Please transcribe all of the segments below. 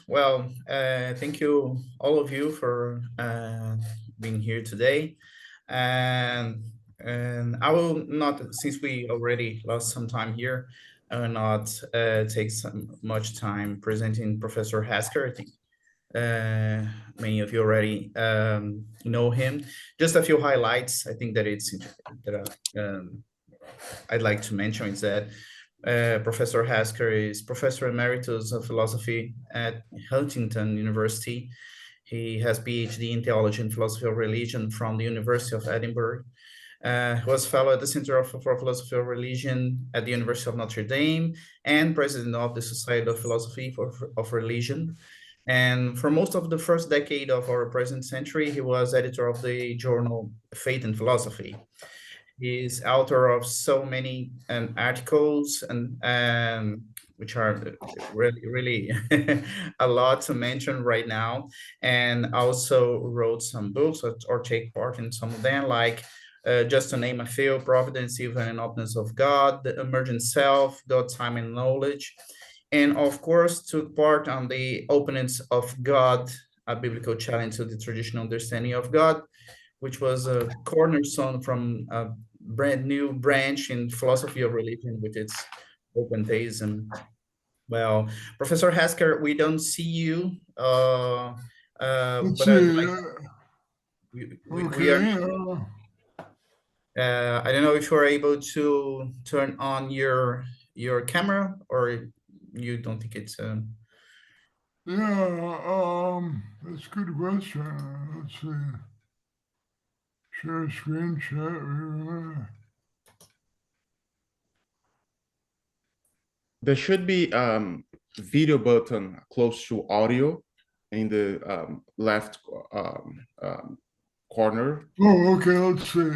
Well, thank you, all of you, for being here today. And I will not, since we already lost some time here, I will not take much time presenting Professor Hasker. I think many of you already know him. Just a few highlights. I think that I'd like to mention is that Professor Hasker is Professor Emeritus of Philosophy at Huntington University. He has PhD in Theology and Philosophy of Religion from the University of Edinburgh. He was fellow at the Center for Philosophy of Religion at the University of Notre Dame and president of the Society of Philosophy of Religion. And for most of the first decade of our present century, he was editor of the journal Faith and Philosophy. He's author of so many articles and which are really a lot to mention right now, and also wrote some books or take part in some of them, like just to name a few: Providence, Evil, and Openness of God, The Emergent Self, God, Time, and Knowledge, and of course took part on the Openness of God, a biblical challenge to the traditional understanding of God, which was a cornerstone from a brand new branch in philosophy of religion with its open theism. Well, Professor Hasker, we don't see you, Let's but I'd see. like we are. Okay. I don't know if you're able to turn on your camera, or you don't think it's. That's a good question. Let's see. Share screen, chat. There should be video button close to audio in the left corner. Oh, okay. Let's see.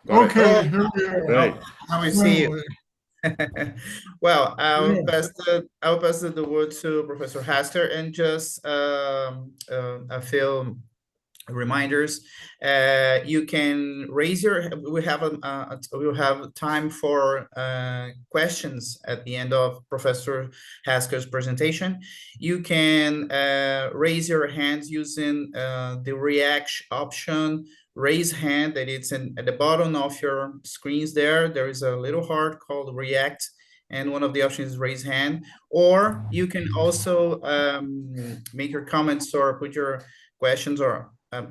Got it. Okay, here we are. Great. Now we see you. Finally. Well, Yeah. I'll pass the word to Professor Hasker, and just a few reminders. You can raise your. We will have time for questions at the end of Professor Hasker's presentation. You can raise your hands using the react option. Raise hand, that it's at the bottom of your screens. There is a little heart called react, and one of the options is raise hand. Or you can also make your comments or put your questions or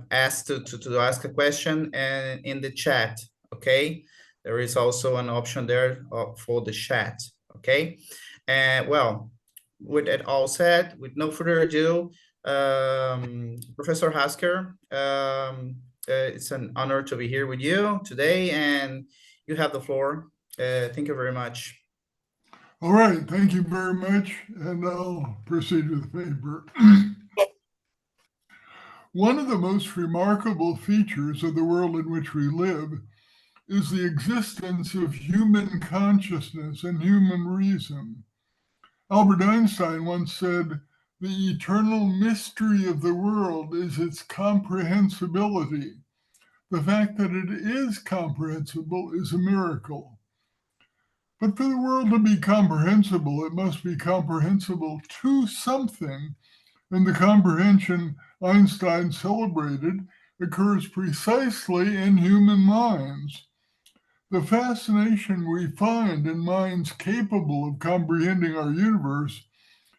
asked to ask a question and in the chat. Okay, there is also an option there for the chat. Okay, and well, with that all said, with no further ado, Professor Hasker, it's an honor to be here with you today, and you have the floor. Thank you very much. All right. Thank you very much. And I'll proceed with the paper. One of the most remarkable features of the world in which we live is the existence of human consciousness and human reason. Albert Einstein once said, "The eternal mystery of the world is its comprehensibility. The fact that it is comprehensible is a miracle." But for the world to be comprehensible, it must be comprehensible to something, and the comprehension Einstein celebrated occurs precisely in human minds. The fascination we find in minds capable of comprehending our universe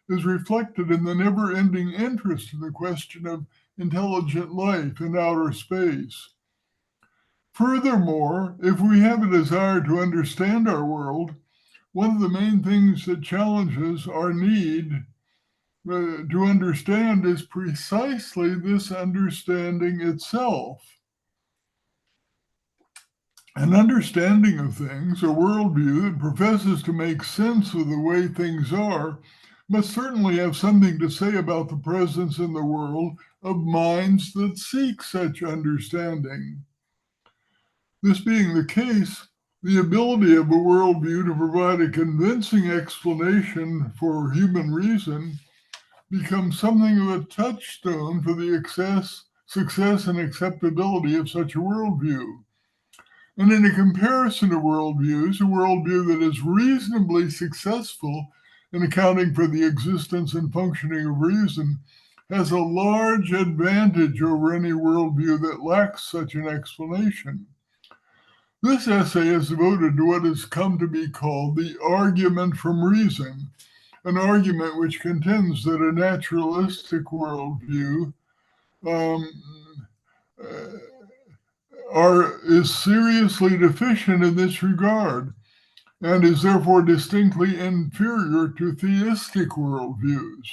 is reflected in the never ending interest in the question of intelligent life in outer space. Furthermore, if we have a desire to understand our world, one of the main things that challenges our need to understand is precisely this understanding itself. An understanding of things, a worldview that professes to make sense of the way things are, must certainly have something to say about the presence in the world of minds that seek such understanding. This being the case, the ability of a worldview to provide a convincing explanation for human reason becomes something of a touchstone for the success and acceptability of such a worldview. And in a comparison of worldviews, a worldview that is reasonably successful in accounting for the existence and functioning of reason has a large advantage over any worldview that lacks such an explanation. This essay is devoted to what has come to be called the argument from reason, an argument which contends that a naturalistic worldview is seriously deficient in this regard and is therefore distinctly inferior to theistic worldviews.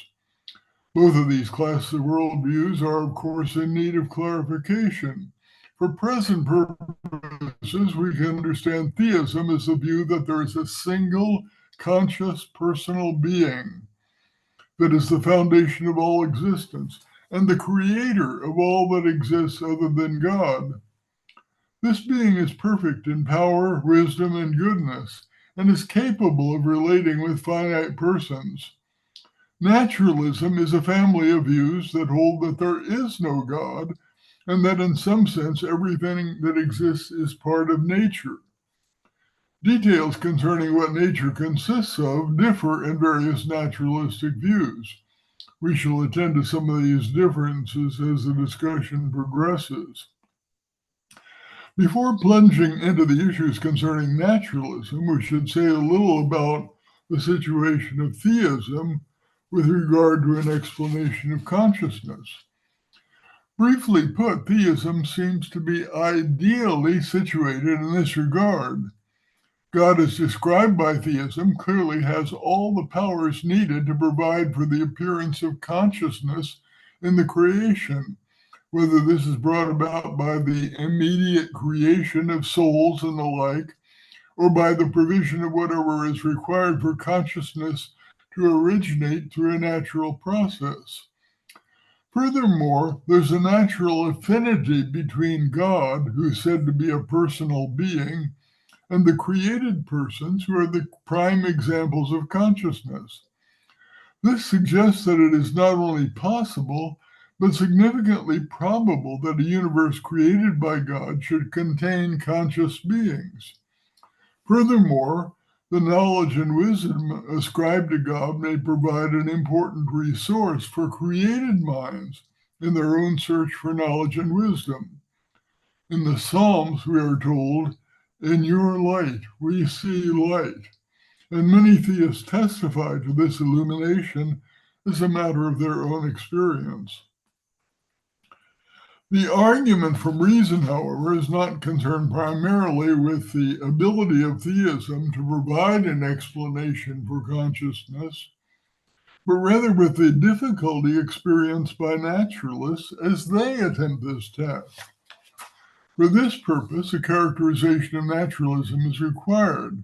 Both of these classes of worldviews are, of course, in need of clarification. For present purposes, we can understand theism as the view that there is a single conscious personal being that is the foundation of all existence and the creator of all that exists other than God. This being is perfect in power, wisdom, and goodness, and is capable of relating with finite persons. Naturalism is a family of views that hold that there is no God, and that in some sense everything that exists is part of nature. Details concerning what nature consists of differ in various naturalistic views. We shall attend to some of these differences as the discussion progresses. Before plunging into the issues concerning naturalism, we should say a little about the situation of theism with regard to an explanation of consciousness. Briefly put, theism seems to be ideally situated in this regard. God, as described by theism, clearly has all the powers needed to provide for the appearance of consciousness in the creation, whether this is brought about by the immediate creation of souls and the like, or by the provision of whatever is required for consciousness to originate through a natural process. Furthermore, there's a natural affinity between God, who is said to be a personal being, and the created persons, who are the prime examples of consciousness. This suggests that it is not only possible, but significantly probable that a universe created by God should contain conscious beings. Furthermore, the knowledge and wisdom ascribed to God may provide an important resource for created minds in their own search for knowledge and wisdom. In the Psalms, we are told, "In your light we see light," and many theists testify to this illumination as a matter of their own experience. The argument from reason, however, is not concerned primarily with the ability of theism to provide an explanation for consciousness, but rather with the difficulty experienced by naturalists as they attempt this task. For this purpose, a characterization of naturalism is required.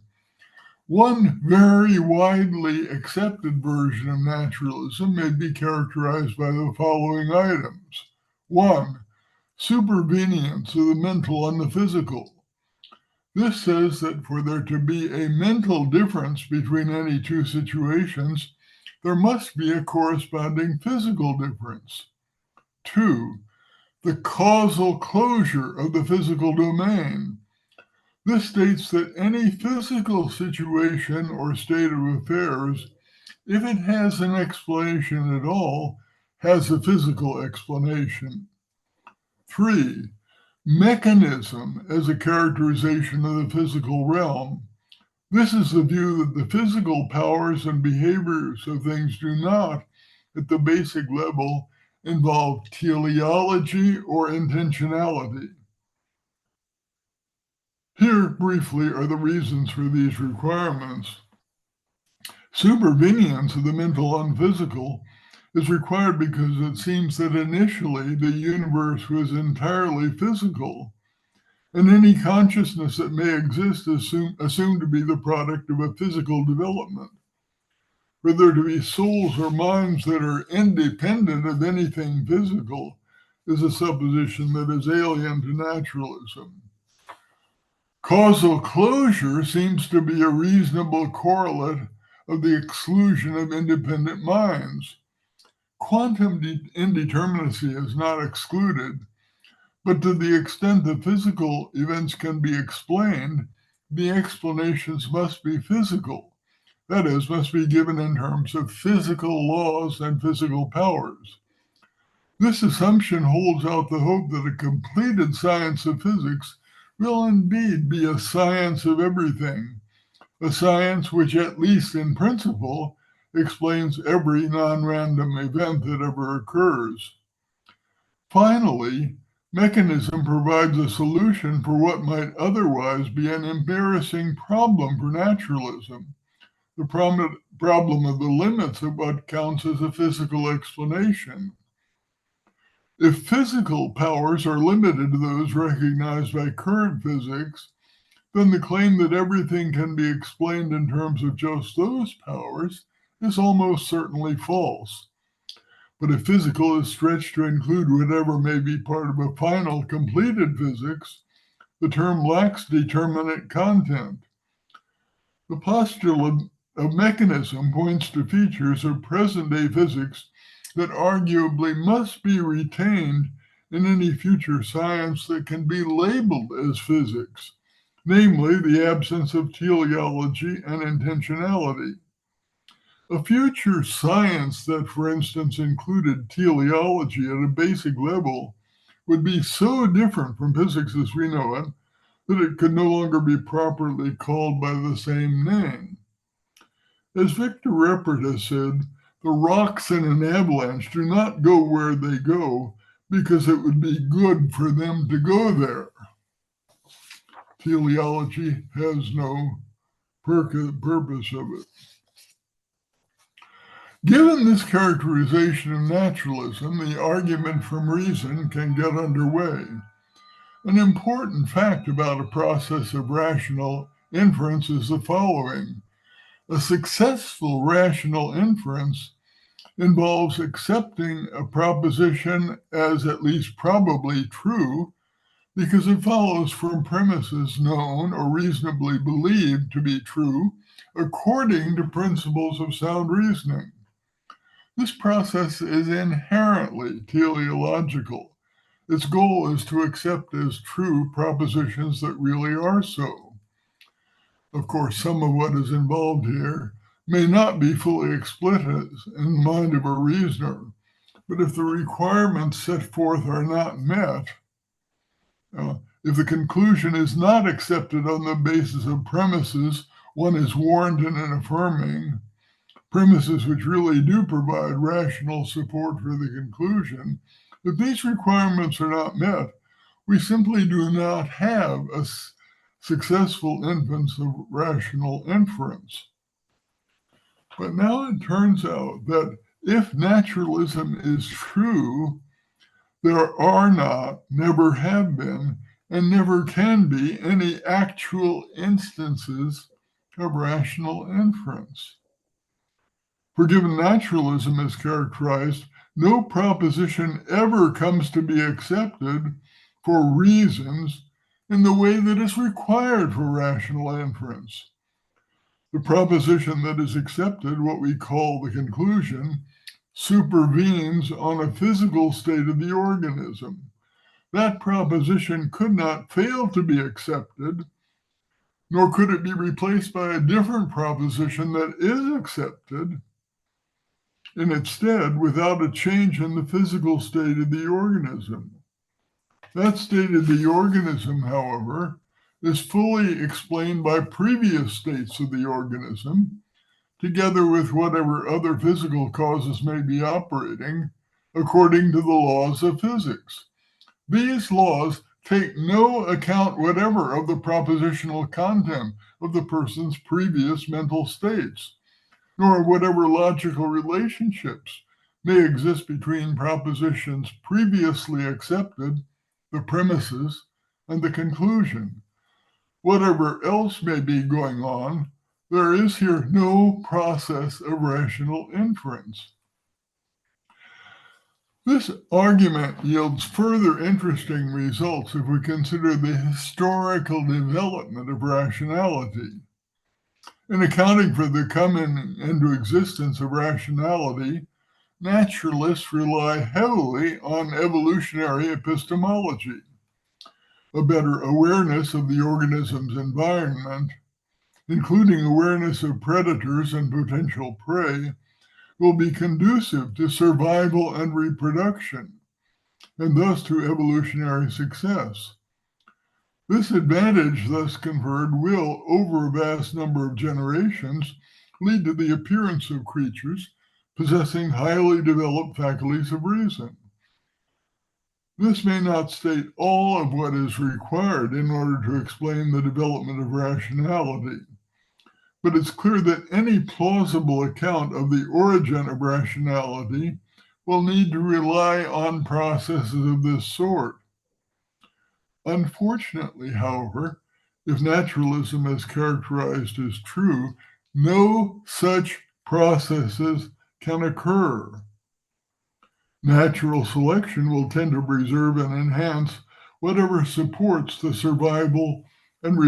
One very widely accepted version of naturalism may be characterized by the following items. 1. Supervenience of the mental on the physical. This says that for there to be a mental difference between any two situations, there must be a corresponding physical difference. 2. The causal closure of the physical domain. This states that any physical situation or state of affairs, if it has an explanation at all, has a physical explanation. 3. Mechanism as a characterization of the physical realm. This is the view that the physical powers and behaviors of things do not, at the basic level, involve teleology or intentionality. Here, briefly, are the reasons for these requirements. Supervenience of the mental on physical is required because it seems that initially the universe was entirely physical, and any consciousness that may exist is assumed to be the product of a physical development. For there to be souls or minds that are independent of anything physical is a supposition that is alien to naturalism. Causal closure seems to be a reasonable correlate of the exclusion of independent minds. Quantum indeterminacy is not excluded, but to the extent that physical events can be explained, the explanations must be physical, that is, must be given in terms of physical laws and physical powers. This assumption holds out the hope that a completed science of physics will indeed be a science of everything, a science which, at least in principle, explains every non-random event that ever occurs. Finally, mechanism provides a solution for what might otherwise be an embarrassing problem for naturalism, the problem of the limits of what counts as a physical explanation. If physical powers are limited to those recognized by current physics, then the claim that everything can be explained in terms of just those powers is almost certainly false. But if physical is stretched to include whatever may be part of a final completed physics, the term lacks determinate content. The postulate of mechanism points to features of present-day physics that arguably must be retained in any future science that can be labeled as physics, namely the absence of teleology and intentionality. A future science that, for instance, included teleology at a basic level would be so different from physics as we know it that it could no longer be properly called by the same name. As Victor Reppert has said, the rocks in an avalanche do not go where they go because it would be good for them to go there. Teleology has no purpose of it. Given this characterization of naturalism, the argument from reason can get underway. An important fact about a process of rational inference is the following. A successful rational inference involves accepting a proposition as at least probably true because it follows from premises known or reasonably believed to be true according to principles of sound reasoning. This process is inherently teleological. Its goal is to accept as true propositions that really are so. Of course, some of what is involved here may not be fully explicit in the mind of a reasoner, but if the requirements set forth are not met, if the conclusion is not accepted on the basis of premises one is warranted in affirming, premises which really do provide rational support for the conclusion, if these requirements are not met, we simply do not have a successful instance of rational inference. But now it turns out that if naturalism is true, there are not, never have been, and never can be any actual instances of rational inference. For given naturalism is characterized, no proposition ever comes to be accepted for reasons in the way that is required for rational inference. The proposition that is accepted, what we call the conclusion, supervenes on a physical state of the organism. That proposition could not fail to be accepted, nor could it be replaced by a different proposition that is accepted, and instead without a change in the physical state of the organism. That state of the organism, however, is fully explained by previous states of the organism, together with whatever other physical causes may be operating, according to the laws of physics. These laws take no account whatever of the propositional content of the person's previous mental states, nor whatever logical relationships may exist between propositions previously accepted, the premises, and the conclusion. Whatever else may be going on, there is here no process of rational inference. This argument yields further interesting results if we consider the historical development of rationality. In accounting for the coming into existence of rationality, naturalists rely heavily on evolutionary epistemology, a better awareness of the organism's environment, including awareness of predators and potential prey, will be conducive to survival and reproduction, and thus to evolutionary success. This advantage thus conferred will, over a vast number of generations, lead to the appearance of creatures possessing highly developed faculties of reason. This may not state all of what is required in order to explain the development of rationality, but it's clear that any plausible account of the origin of rationality will need to rely on processes of this sort. Unfortunately, however, if naturalism is characterized as true, no such processes can occur. Natural selection will tend to preserve and enhance whatever supports the survival and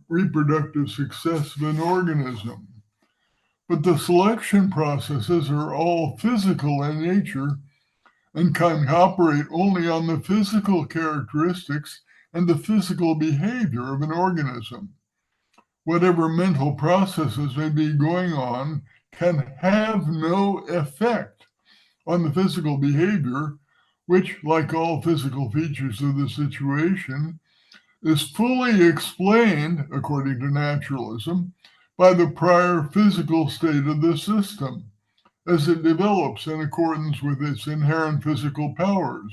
reproductive success of an organism. But the selection processes are all physical in nature and can operate only on the physical characteristics and the physical behavior of an organism. Whatever mental processes may be going on can have no effect on the physical behavior, which, like all physical features of the situation, is fully explained, according to naturalism, by the prior physical state of the system, as it develops in accordance with its inherent physical powers.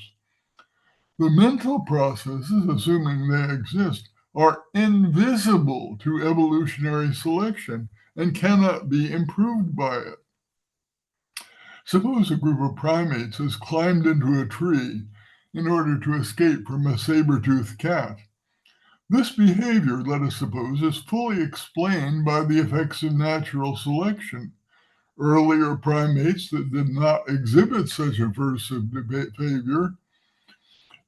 The mental processes, assuming they exist, are invisible to evolutionary selection and cannot be improved by it. Suppose a group of primates has climbed into a tree in order to escape from a saber-toothed cat. This behavior, let us suppose, is fully explained by the effects of natural selection. Earlier primates that did not exhibit such aversive behavior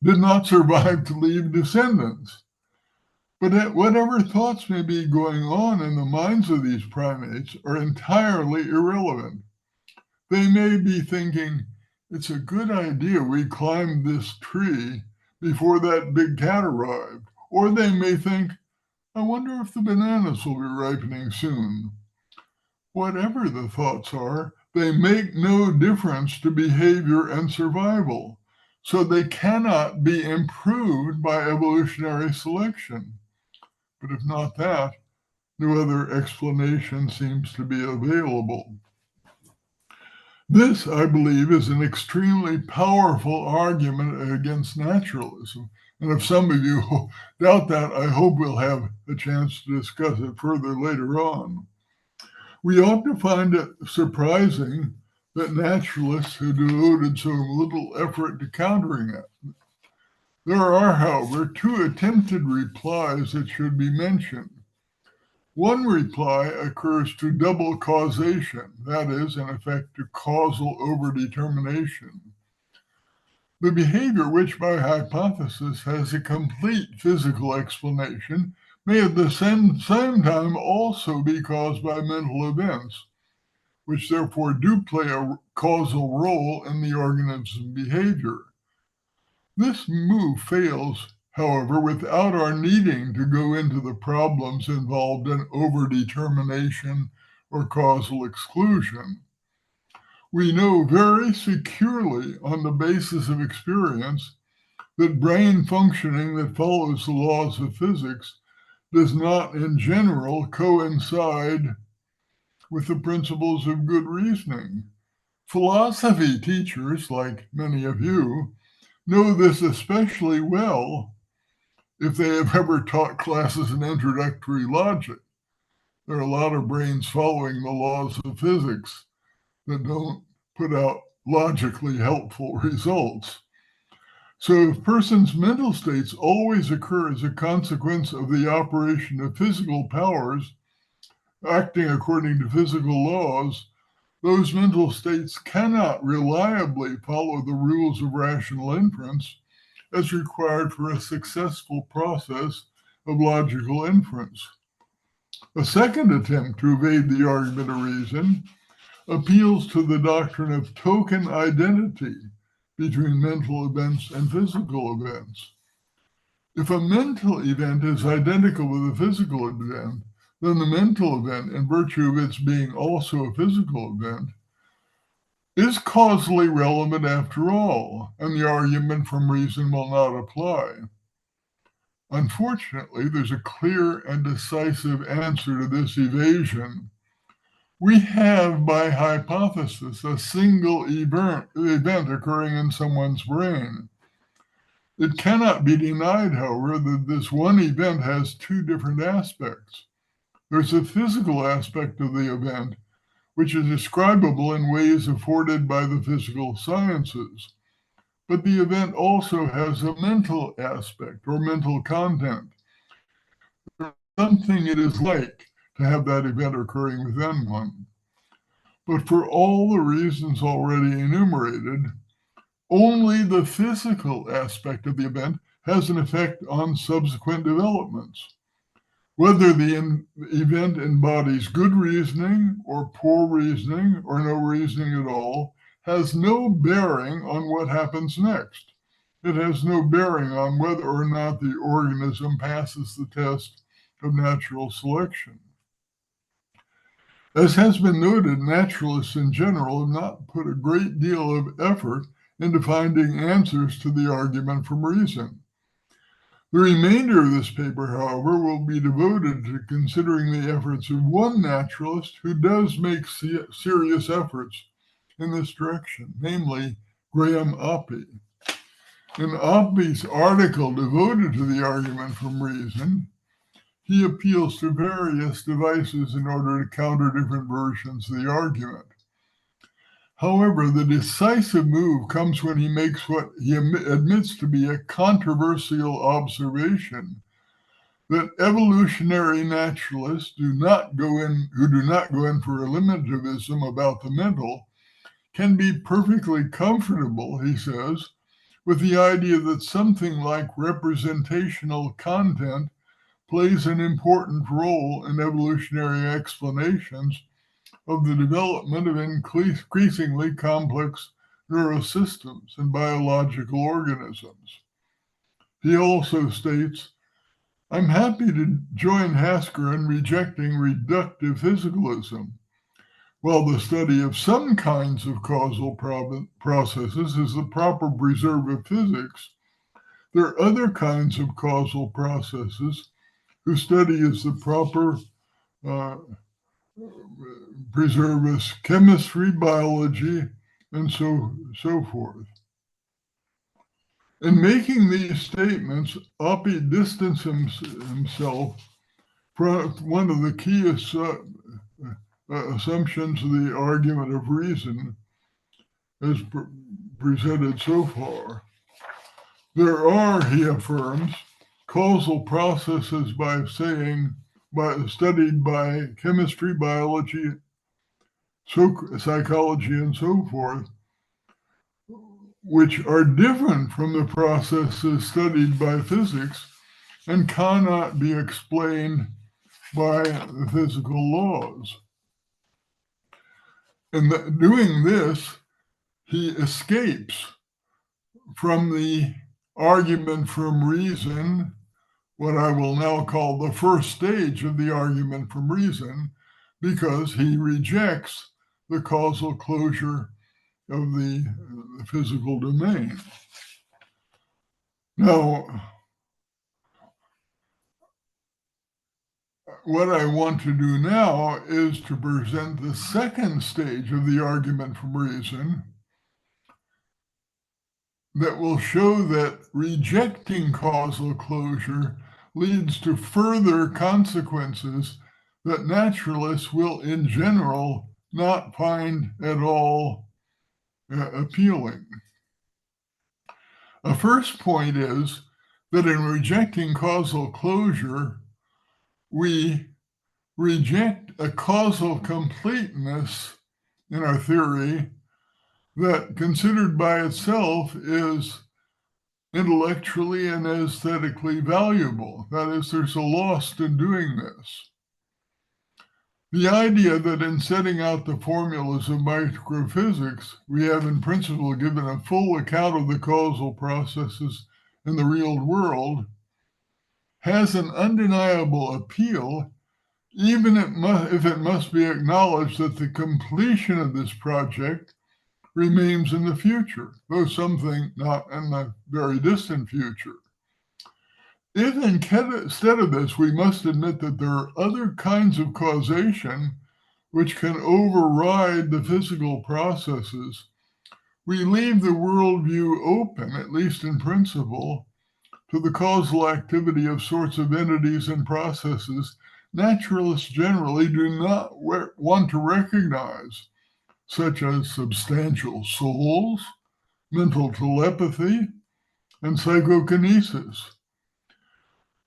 did not survive to leave descendants. But whatever thoughts may be going on in the minds of these primates are entirely irrelevant. They may be thinking, it's a good idea we climbed this tree before that big cat arrived. Or they may think, I wonder if the bananas will be ripening soon. Whatever the thoughts are, they make no difference to behavior and survival, so they cannot be improved by evolutionary selection. But if not that, no other explanation seems to be available. This, I believe, is an extremely powerful argument against naturalism. And if some of you doubt that, I hope we'll have a chance to discuss it further later on. We ought to find it surprising that naturalists have devoted so little effort to countering it. There are, however, two attempted replies that should be mentioned. One reply occurs to double causation, that is, in effect, to causal overdetermination. The behavior which, by hypothesis, has a complete physical explanation may at the same time also be caused by mental events, which therefore do play a causal role in the organism's behavior. This move fails, however, without our needing to go into the problems involved in overdetermination or causal exclusion. We know very securely on the basis of experience that brain functioning that follows the laws of physics does not in general coincide with the principles of good reasoning. Philosophy teachers, like many of you, know this especially well if they have ever taught classes in introductory logic. There are a lot of brains following the laws of physics that don't put out logically helpful results. So if a person's mental states always occur as a consequence of the operation of physical powers acting according to physical laws, those mental states cannot reliably follow the rules of rational inference as required for a successful process of logical inference. A second attempt to evade the argument of reason appeals to the doctrine of token identity between mental events and physical events. If a mental event is identical with a physical event, then the mental event, in virtue of its being also a physical event, is causally relevant after all, and the argument from reason will not apply. Unfortunately, there's a clear and decisive answer to this evasion. We have, by hypothesis, a single event occurring in someone's brain. It cannot be denied, however, that this one event has two different aspects. There's a physical aspect of the event, which is describable in ways afforded by the physical sciences. But the event also has a mental aspect or mental content. There's something it is like to have that event occurring within one. But for all the reasons already enumerated, only the physical aspect of the event has an effect on subsequent developments. Whether the event embodies good reasoning or poor reasoning or no reasoning at all has no bearing on what happens next. It has no bearing on whether or not the organism passes the test of natural selection. As has been noted, naturalists in general have not put a great deal of effort into finding answers to the argument from reason. The remainder of this paper, however, will be devoted to considering the efforts of one naturalist who does make serious efforts in this direction, namely Graham Oppy. In Oppy's article devoted to the argument from reason, he appeals to various devices in order to counter different versions of the argument. However, the decisive move comes when he makes what he admits to be a controversial observation, that evolutionary naturalists who do not go in for eliminativism about the mental can be perfectly comfortable, he says, with the idea that something like representational content plays an important role in evolutionary explanations of the development of increasingly complex neurosystems in biological organisms. He also states, I'm happy to join Hasker in rejecting reductive physicalism. While the study of some kinds of causal processes is the proper preserve of physics, there are other kinds of causal processes whose study is the proper preserve as chemistry, biology, and so forth. In making these statements, Oppy distanced himself from one of the key assumptions of the argument of reason as presented so far. There are, he affirms, causal processes studied by chemistry, biology, psychology, and so forth, which are different from the processes studied by physics and cannot be explained by the physical laws. In doing this, he escapes from the argument from reason, what I will now call the first stage of the argument from reason, because he rejects the causal closure of the physical domain. Now, what I want to do now is to present the second stage of the argument from reason that will show that rejecting causal closure leads to further consequences that naturalists will, in general, not find at all appealing. A first point is that in rejecting causal closure, we reject a causal completeness in our theory that, considered by itself, is intellectually and aesthetically valuable. That is, there's a loss in doing this. The idea that in setting out the formulas of microphysics, we have in principle given a full account of the causal processes in the real world has an undeniable appeal even if it must be acknowledged that the completion of this project remains in the future, though some think not in the very distant future. If instead of this, we must admit that there are other kinds of causation which can override the physical processes, we leave the worldview open, at least in principle, to the causal activity of sorts of entities and processes naturalists generally do not want to recognize, such as substantial souls, mental telepathy, and psychokinesis.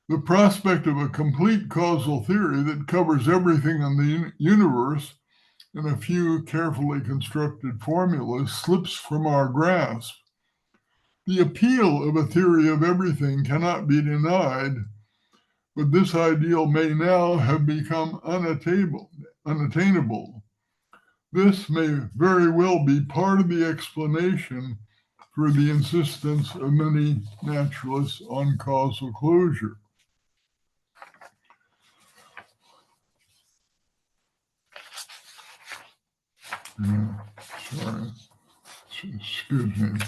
The prospect of a complete causal theory that covers everything in the universe in a few carefully constructed formulas slips from our grasp. The appeal of a theory of everything cannot be denied, but this ideal may now have become unattainable. This may very well be part of the explanation for the insistence of many naturalists on causal closure. Sorry. Excuse me.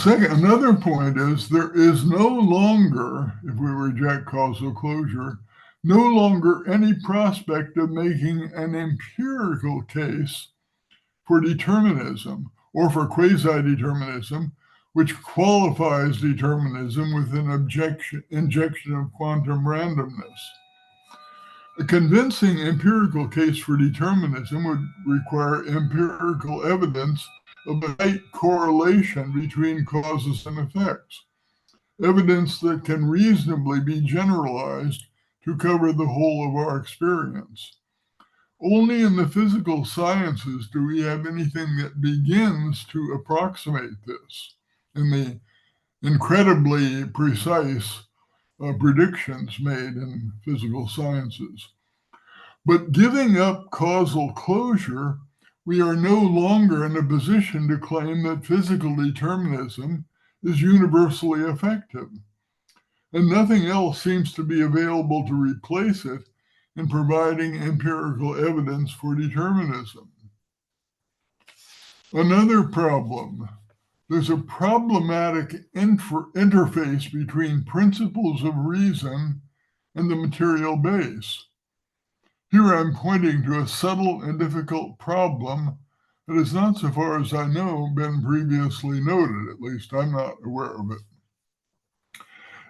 Another point is there is no longer, if we reject causal closure, no longer any prospect of making an empirical case for determinism or for quasi-determinism, which qualifies determinism with an injection of quantum randomness. A convincing empirical case for determinism would require empirical evidence of a tight correlation between causes and effects, evidence that can reasonably be generalized to cover the whole of our experience. Only in the physical sciences do we have anything that begins to approximate this in the incredibly precise predictions made in physical sciences. But giving up causal closure, we are no longer in a position to claim that physical determinism is universally effective, and nothing else seems to be available to replace it in providing empirical evidence for determinism. Another problem. There's a problematic interface between principles of reason and the material base. Here I'm pointing to a subtle and difficult problem that has not, so far as I know, been previously noted. At least I'm not aware of it.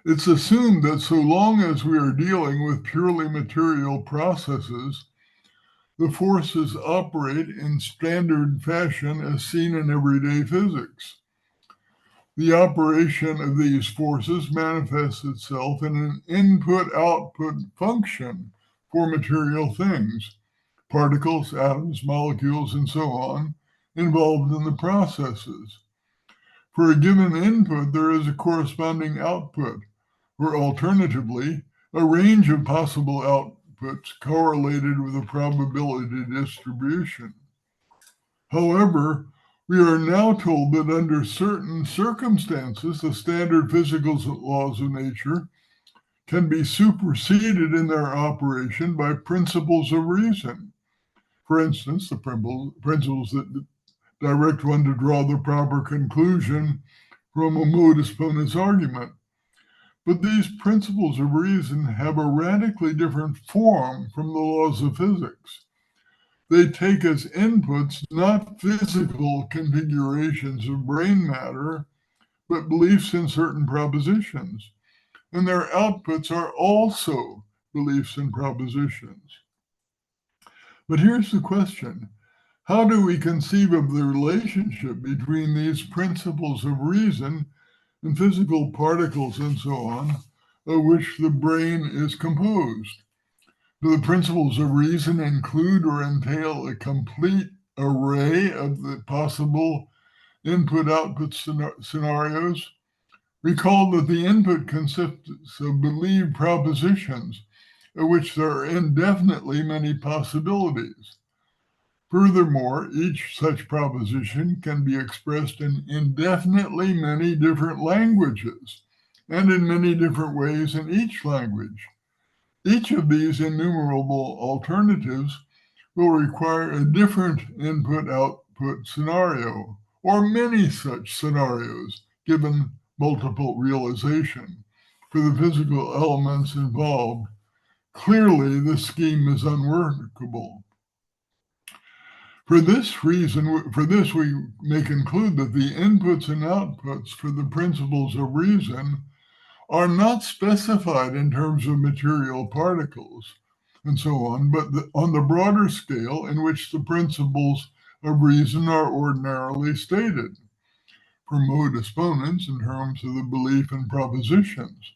It's assumed that so long as we are dealing with purely material processes, the forces operate in standard fashion as seen in everyday physics. The operation of these forces manifests itself in an input-output function for material things, particles, atoms, molecules, and so on, involved in the processes. For a given input, there is a corresponding output, or alternatively, a range of possible outputs correlated with a probability distribution. However, we are now told that under certain circumstances, the standard physical laws of nature can be superseded in their operation by principles of reason. For instance, the principles that direct one to draw the proper conclusion from a modus ponens argument. But these principles of reason have a radically different form from the laws of physics. They take as inputs not physical configurations of brain matter, but beliefs in certain propositions. And their outputs are also beliefs and propositions. But here's the question. How do we conceive of the relationship between these principles of reason and physical particles and so on, of which the brain is composed? Do the principles of reason include or entail a complete array of the possible input-output scenarios? Recall that the input consists of believed propositions, of which there are indefinitely many possibilities. Furthermore, each such proposition can be expressed in indefinitely many different languages, and in many different ways in each language. Each of these innumerable alternatives will require a different input-output scenario, or many such scenarios, given multiple realization. For the physical elements involved, clearly the scheme is unworkable. For this we may conclude that the inputs and outputs for the principles of reason are not specified in terms of material particles and so on, but on the broader scale in which the principles of reason are ordinarily stated, for modus ponens in terms of the belief in propositions.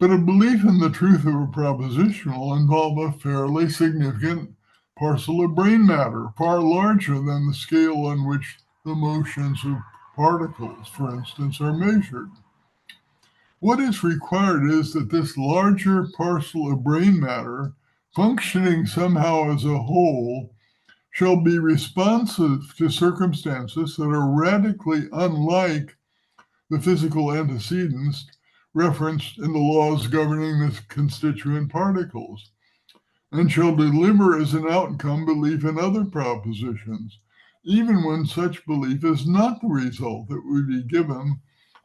But a belief in the truth of a proposition will involve a fairly significant parcel of brain matter, far larger than the scale on which the motions of particles, for instance, are measured. What is required is that this larger parcel of brain matter, functioning somehow as a whole, shall be responsive to circumstances that are radically unlike the physical antecedents referenced in the laws governing the constituent particles, and shall deliver as an outcome belief in other propositions, even when such belief is not the result that would be given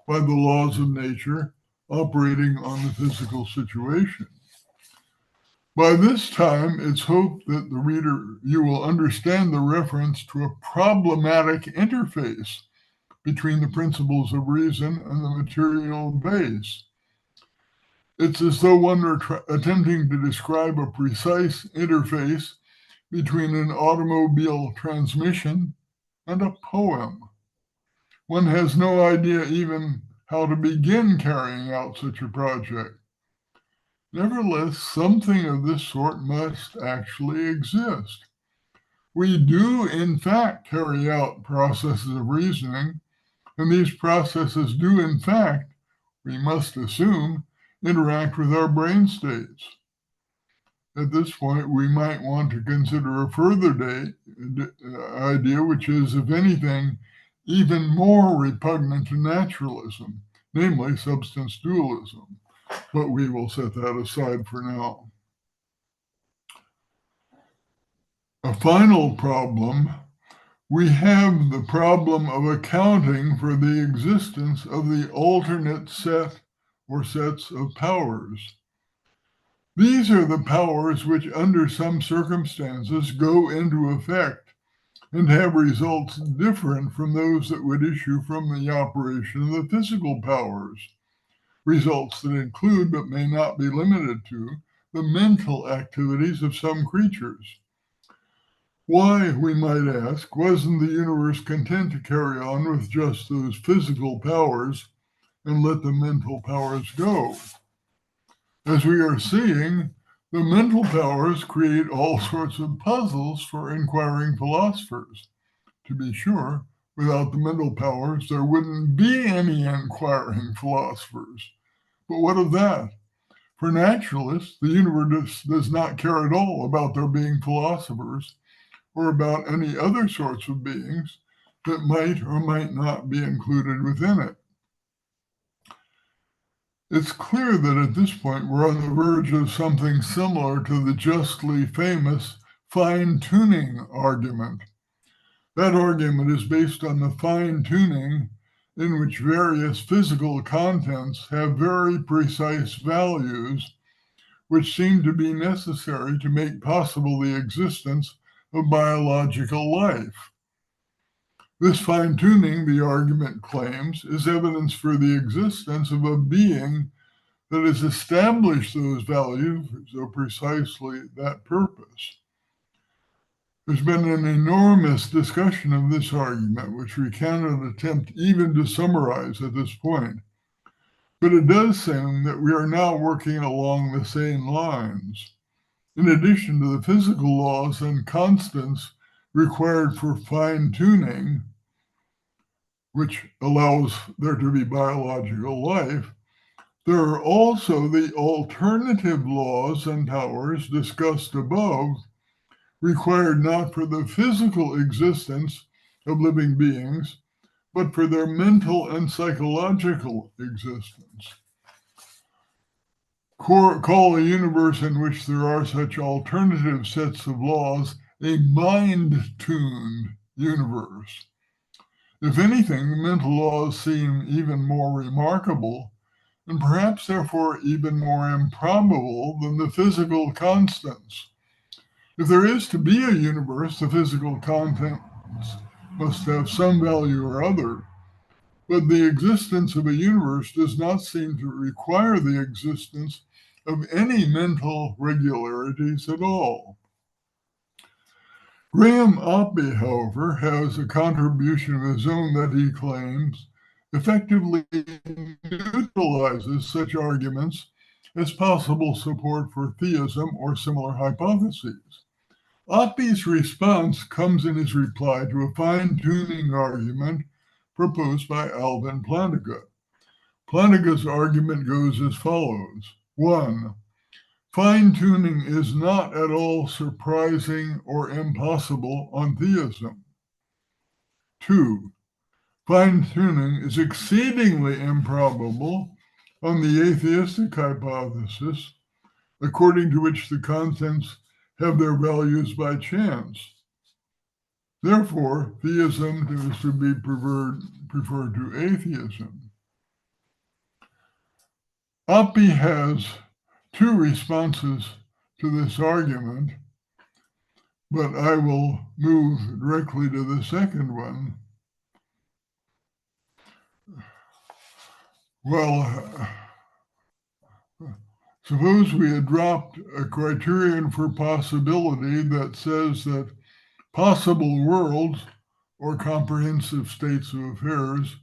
by the laws of nature operating on the physical situation. By this time, it's hoped that the reader, you will understand the reference to a problematic interface between the principles of reason and the material base. It's as though one were attempting to describe a precise interface between an automobile transmission and a poem. One has no idea even how to begin carrying out such a project. Nevertheless, something of this sort must actually exist. We do, in fact, carry out processes of reasoning, and these processes do, in fact, we must assume, interact with our brain states. At this point, we might want to consider a further idea, which is, if anything, even more repugnant to naturalism, namely substance dualism. But we will set that aside for now. A final problem, we have the problem of accounting for the existence of the alternate set or sets of powers. These are the powers which, under some circumstances, go into effect and have results different from those that would issue from the operation of the physical powers, results that include, but may not be limited to, the mental activities of some creatures. Why, we might ask, wasn't the universe content to carry on with just those physical powers and let the mental powers go? As we are seeing, the mental powers create all sorts of puzzles for inquiring philosophers. To be sure, without the mental powers, there wouldn't be any inquiring philosophers. But what of that? For naturalists, the universe does not care at all about there being philosophers or about any other sorts of beings that might or might not be included within it. It's clear that at this point we're on the verge of something similar to the justly famous fine-tuning argument. That argument is based on the fine-tuning in which various physical contents have very precise values which seem to be necessary to make possible the existence of biological life. This fine-tuning, the argument claims, is evidence for the existence of a being that has established those values for precisely that purpose. There's been an enormous discussion of this argument, which we cannot attempt even to summarize at this point. But it does seem that we are now working along the same lines. In addition to the physical laws and constants required for fine-tuning, which allows there to be biological life, there are also the alternative laws and powers discussed above, required not for the physical existence of living beings, but for their mental and psychological existence. Call a universe in which there are such alternative sets of laws a mind-tuned universe. If anything, the mental laws seem even more remarkable and perhaps therefore even more improbable than the physical constants. If there is to be a universe, the physical constants must have some value or other. But the existence of a universe does not seem to require the existence of any mental regularities at all. Graham Oppy, however, has a contribution of his own that he claims effectively neutralizes such arguments as possible support for theism or similar hypotheses. Oppy's response comes in his reply to a fine-tuning argument proposed by Alvin Plantinga. Plantinga's argument goes as follows. 1. Fine-tuning is not at all surprising or impossible on theism. 2. Fine-tuning is exceedingly improbable on the atheistic hypothesis, according to which the contents have their values by chance. Therefore, theism is to be preferred to atheism. Oppy has two responses to this argument, but I will move directly to the second one. Well, suppose we had dropped a criterion for possibility that says that possible worlds or comprehensive states of affairs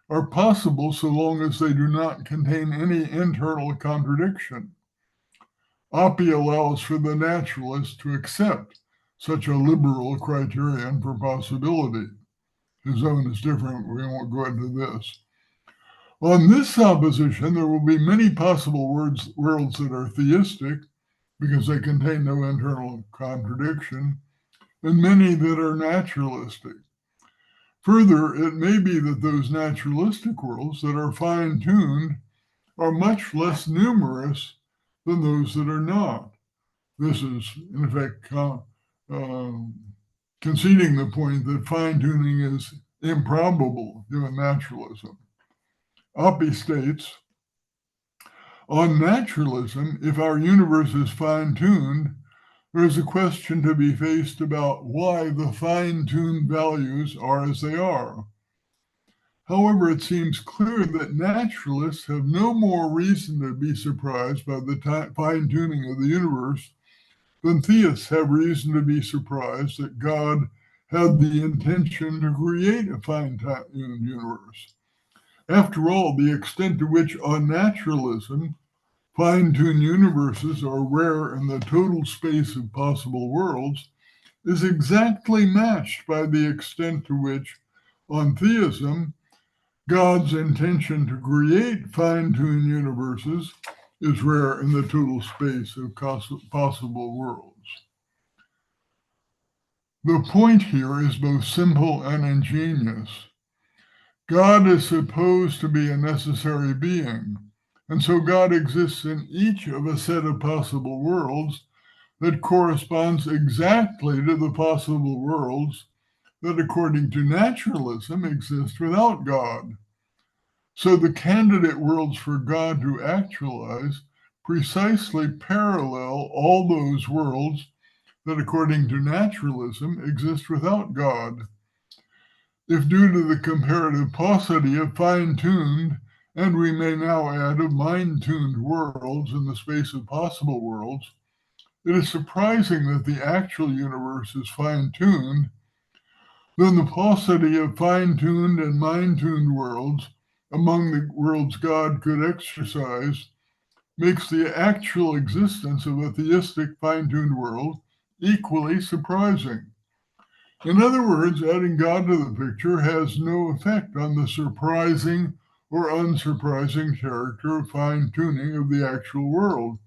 are possible so long as they do not contain any internal contradiction. Oppy allows for the naturalist to accept such a liberal criterion for possibility. His own is different. We won't go into this. On this supposition, there will be many possible worlds that are theistic because they contain no internal contradiction, and many that are naturalistic. Further, it may be that those naturalistic worlds that are fine-tuned are much less numerous than those that are not. This is, in effect, conceding the point that fine-tuning is improbable given naturalism. Oppy states, on naturalism, if our universe is fine-tuned, there is a question to be faced about why the fine-tuned values are as they are. However, it seems clear that naturalists have no more reason to be surprised by the fine-tuning of the universe than theists have reason to be surprised that God had the intention to create a fine-tuned universe. After all, the extent to which on naturalism fine-tuned universes are rare in the total space of possible worlds is exactly matched by the extent to which, on theism, God's intention to create fine-tuned universes is rare in the total space of possible worlds. The point here is both simple and ingenious. God is supposed to be a necessary being, and so God exists in each of a set of possible worlds that corresponds exactly to the possible worlds that, according to naturalism, exist without God. So the candidate worlds for God to actualize precisely parallel all those worlds that, according to naturalism, exist without God. If due to the comparative paucity of fine-tuned, and we may now add of mind-tuned worlds in the space of possible worlds, it is surprising that the actual universe is fine-tuned, then the paucity of fine-tuned and mind-tuned worlds among the worlds God could exercise makes the actual existence of a theistic fine-tuned world equally surprising. In other words, adding God to the picture has no effect on the surprising or unsurprising character of fine-tuning of the actual world.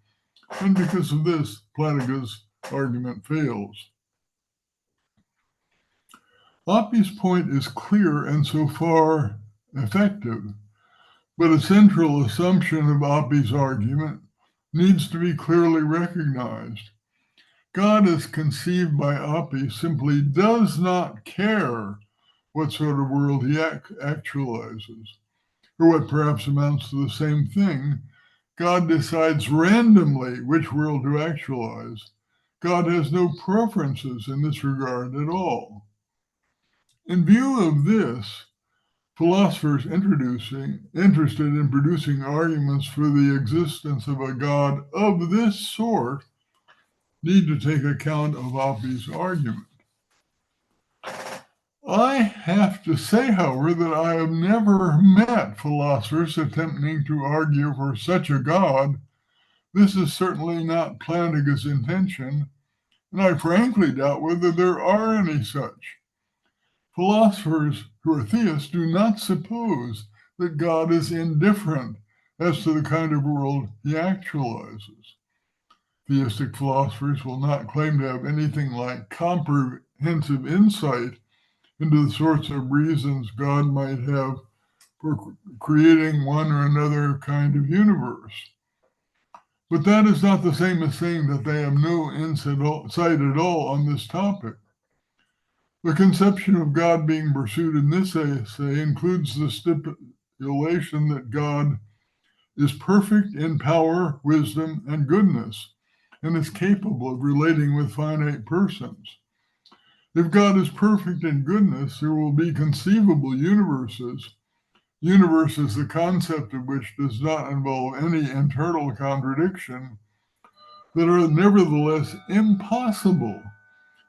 And because of this, Plantinga's argument fails. Oppy's point is clear and so far effective, but a central assumption of Oppy's argument needs to be clearly recognized. God, as conceived by Oppy, simply does not care what sort of world he actualizes, or what perhaps amounts to the same thing. God decides randomly which world to actualize. God has no preferences in this regard at all. In view of this, philosophers interested in producing arguments for the existence of a God of this sort need to take account of Oppy's argument. I have to say, however, that I have never met philosophers attempting to argue for such a God. This is certainly not Plantinga's intention, and I frankly doubt whether there are any such. Philosophers who are theists do not suppose that God is indifferent as to the kind of world he actualizes. Theistic philosophers will not claim to have anything like comprehensive insight into the sorts of reasons God might have for creating one or another kind of universe. But that is not the same as saying that they have no insight at all on this topic. The conception of God being pursued in this essay includes the stipulation that God is perfect in power, wisdom, and goodness, and is capable of relating with finite persons. If God is perfect in goodness, there will be conceivable universes, the concept of which does not involve any internal contradiction, that are nevertheless impossible,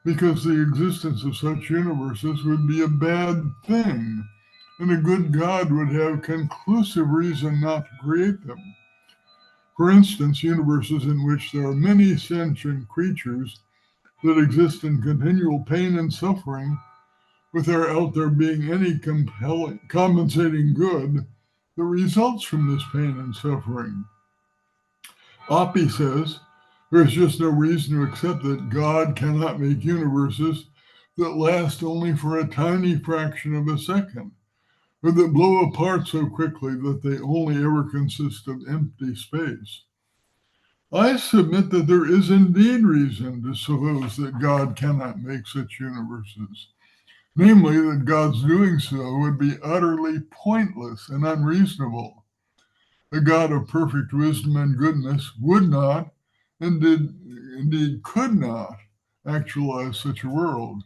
because the existence of such universes would be a bad thing, and a good God would have conclusive reason not to create them. For instance, universes in which there are many sentient creatures that exist in continual pain and suffering, without there being any compensating good that results from this pain and suffering. Oppy says there is just no reason to accept that God cannot make universes that last only for a tiny fraction of a second, or that blow apart so quickly that they only ever consist of empty space. I submit that there is indeed reason to suppose that God cannot make such universes, namely that God's doing so would be utterly pointless and unreasonable. A God of perfect wisdom and goodness would not, and indeed could not, actualize such a world.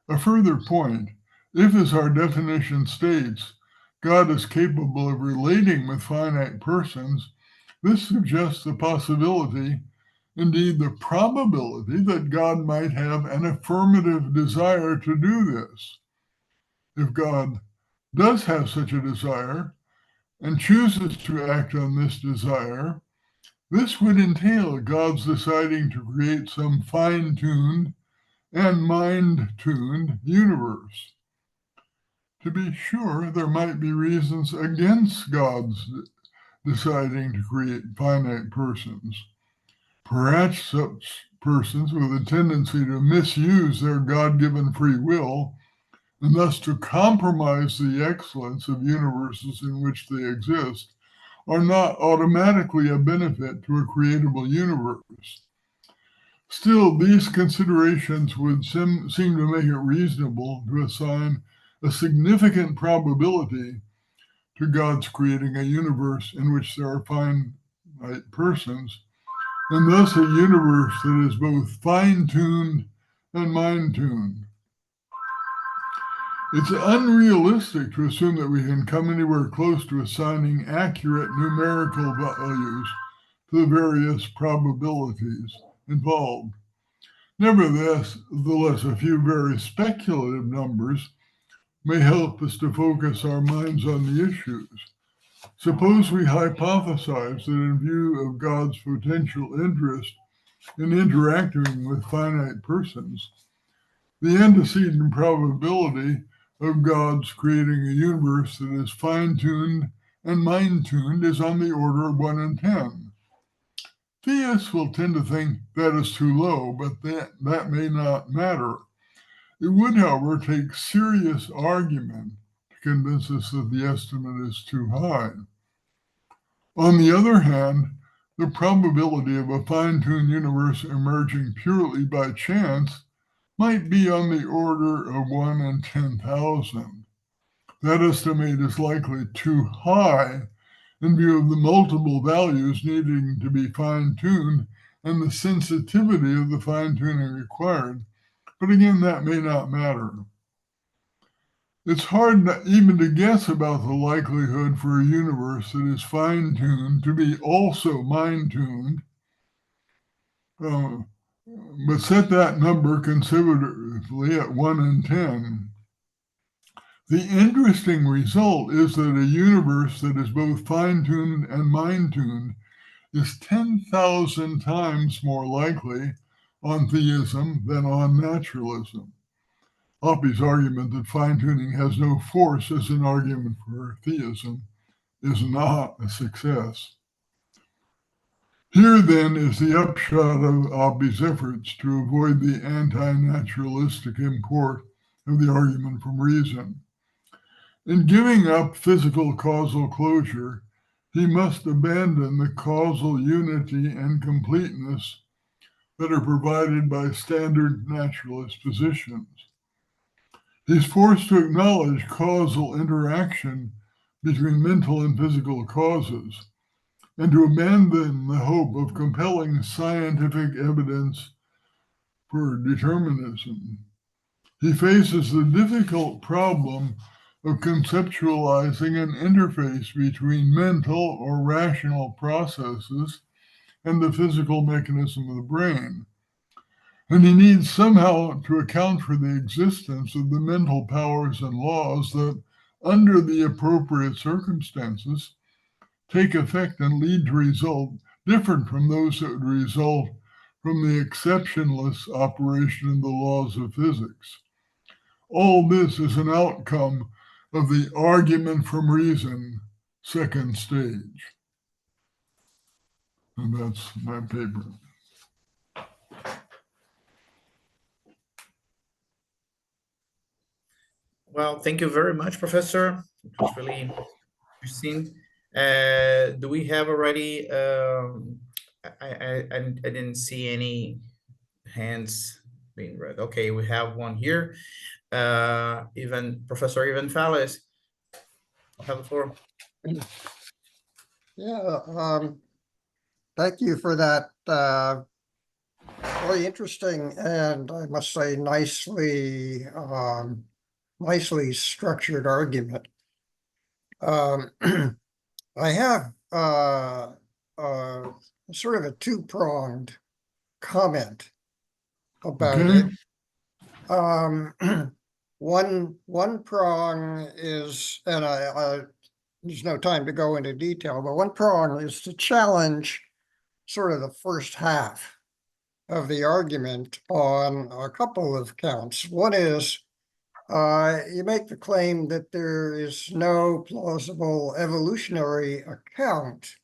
A further point, if, as our definition states, God is capable of relating with finite persons, this suggests the possibility, indeed the probability, that God might have an affirmative desire to do this. If God does have such a desire and chooses to act on this desire, this would entail God's deciding to create some fine-tuned and mind-tuned universe. To be sure, there might be reasons against God's deciding to create finite persons. Perhaps such persons with a tendency to misuse their God-given free will, and thus to compromise the excellence of universes in which they exist, are not automatically a benefit to a creatable universe. Still, these considerations would seem to make it reasonable to assign a significant probability to God's creating a universe in which there are finite persons, and thus a universe that is both fine-tuned and mind-tuned. It's unrealistic to assume that we can come anywhere close to assigning accurate numerical values to the various probabilities involved. Nevertheless, a few very speculative numbers may help us to focus our minds on the issues. Suppose we hypothesize that in view of God's potential interest in interacting with finite persons, the antecedent probability of God's creating a universe that is fine-tuned and mind-tuned is on the order of 1 in 10. Theists will tend to think that is too low, but that may not matter. It would, however, take serious argument to convince us that the estimate is too high. On the other hand, the probability of a fine-tuned universe emerging purely by chance might be on the order of 1 in 10,000. That estimate is likely too high in view of the multiple values needing to be fine-tuned and the sensitivity of the fine-tuning required. But again, that may not matter. It's hard even to guess about the likelihood for a universe that is fine-tuned to be also mind-tuned, but set that number conservatively at 1 in 10. The interesting result is that a universe that is both fine-tuned and mind-tuned is 10,000 times more likely on theism than on naturalism. Oppy's argument that fine-tuning has no force as an argument for theism is not a success. Here, then, is the upshot of Oppy's efforts to avoid the anti-naturalistic import of the argument from reason. In giving up physical causal closure, he must abandon the causal unity and completeness that are provided by standard naturalist positions. He's forced to acknowledge causal interaction between mental and physical causes, and to abandon the hope of compelling scientific evidence for determinism. He faces the difficult problem of conceptualizing an interface between mental or rational processes and the physical mechanism of the brain. And he needs somehow to account for the existence of the mental powers and laws that, under the appropriate circumstances, take effect and lead to results different from those that would result from the exceptionless operation of the laws of physics. All this is an outcome of the argument from reason, second stage. And that's my paper. Well, thank you very much, Professor. It was really interesting. Do we have already? I didn't see any hands being raised. Okay, we have one here. Professor Ivan Fallis, have the floor. Yeah, thank you for that very interesting and, I must say, nicely structured argument. I have sort of a two-pronged comment about it. One prong is, and there's no time to go into detail, but one prong is to challenge sort of the first half of the argument on a couple of counts. One is you make the claim that there is no plausible evolutionary account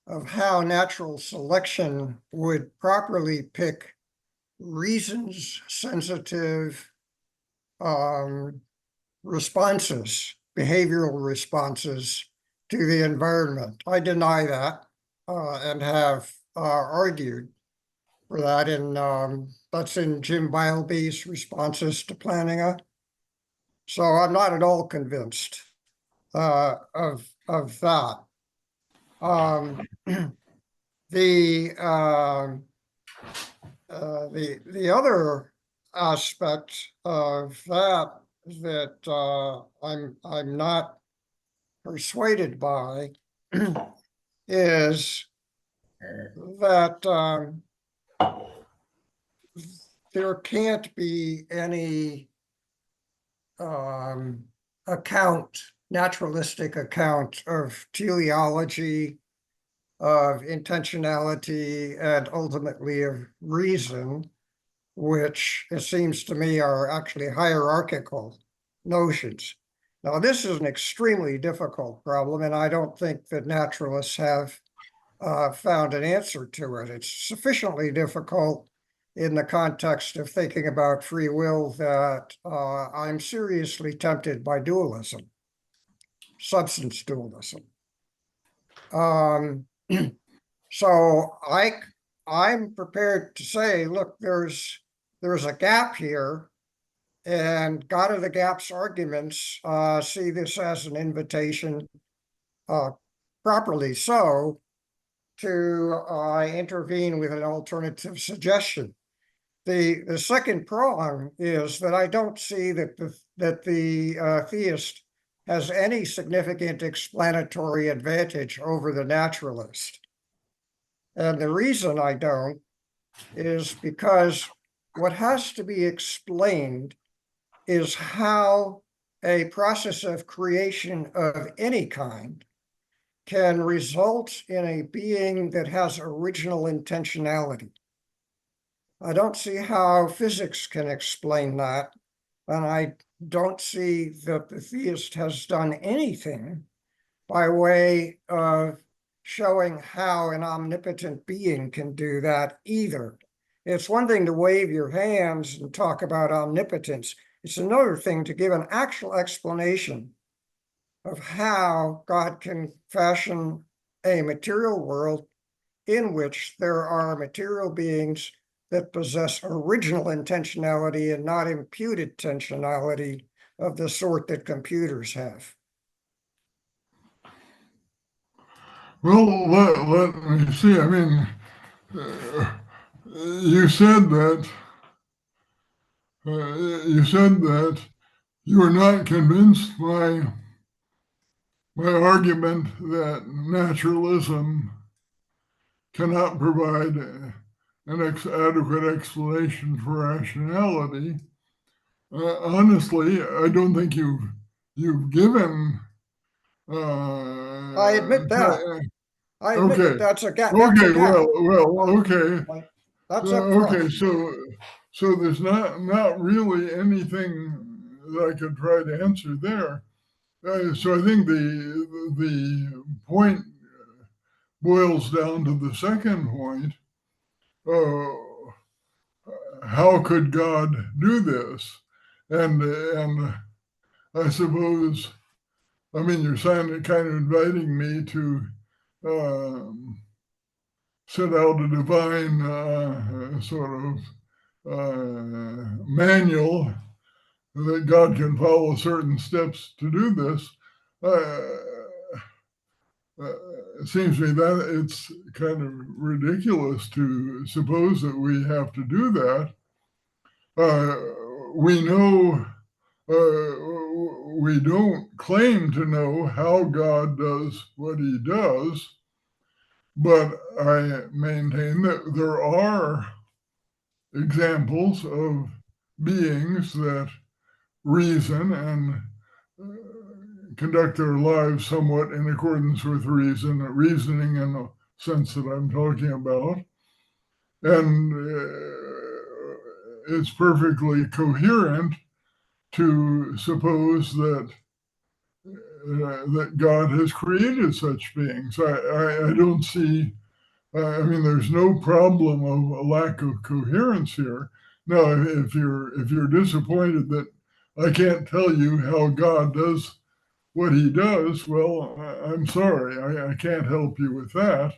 of how natural selection would properly pick reasons-sensitive responses, behavioral responses to the environment. I deny that and have argued for that, and that's in Jim Bilby's Responses to Planning. So I'm not at all convinced of that. The other aspect of that I'm not persuaded by is that there can't be any naturalistic account of teleology, of intentionality, and ultimately of reason, which it seems to me are actually hierarchical notions. Now, this is an extremely difficult problem, and I don't think that naturalists have found an answer to it. It's sufficiently difficult in the context of thinking about free will that I'm seriously tempted by dualism, substance dualism. So I'm prepared to say, look, there's a gap here, and God of the Gap's arguments see this as an invitation, properly so, to intervene with an alternative suggestion. The second prong is that I don't see that the theist has any significant explanatory advantage over the naturalist. And the reason I don't is because what has to be explained is how a process of creation of any kind can result in a being that has original intentionality. I don't see how physics can explain that, and I don't see that the theist has done anything by way of showing how an omnipotent being can do that either. It's one thing to wave your hands and talk about omnipotence. It's another thing to give an actual explanation of how God can fashion a material world in which there are material beings that possess original intentionality and not imputed intentionality of the sort that computers have. Well, let me see. I mean, you said that you were not convinced by my argument that naturalism cannot provide an adequate explanation for rationality. Honestly, I don't think you've given. I admit that. I admit Okay. that that's a gap. Okay. Well. Okay. That's up front. Okay. So there's not really anything that I could try to answer there. So I think the point boils down to the second point. How could God do this? And I suppose, I mean, you're kind of inviting me to set out a divine sort of manual that God can follow certain steps to do this. It seems to me that it's kind of ridiculous to suppose that we have to do that. We know, we don't claim to know how God does what he does, but I maintain that there are examples of beings that reason and conduct their lives somewhat in accordance with reasoning in the sense that I'm talking about. And it's perfectly coherent to suppose that that God has created such beings. I don't see, I mean, there's no problem of a lack of coherence here. Now, if you're disappointed that I can't tell you how God does what he does, well, I'm sorry, I can't help you with that.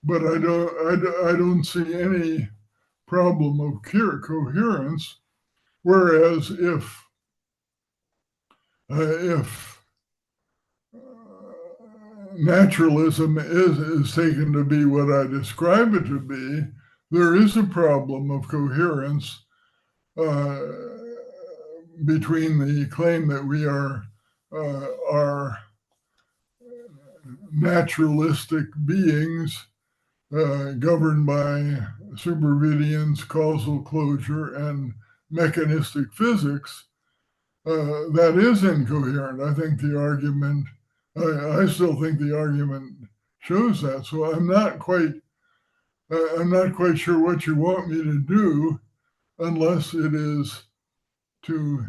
But I don't see any problem of coherence. Whereas if naturalism is taken to be what I describe it to be, there is a problem of coherence between the claim that we are naturalistic beings governed by supervenience, causal closure, and mechanistic physics. That is incoherent. I think the argument, I still think the argument shows that. So I'm not quite sure what you want me to do, unless it is to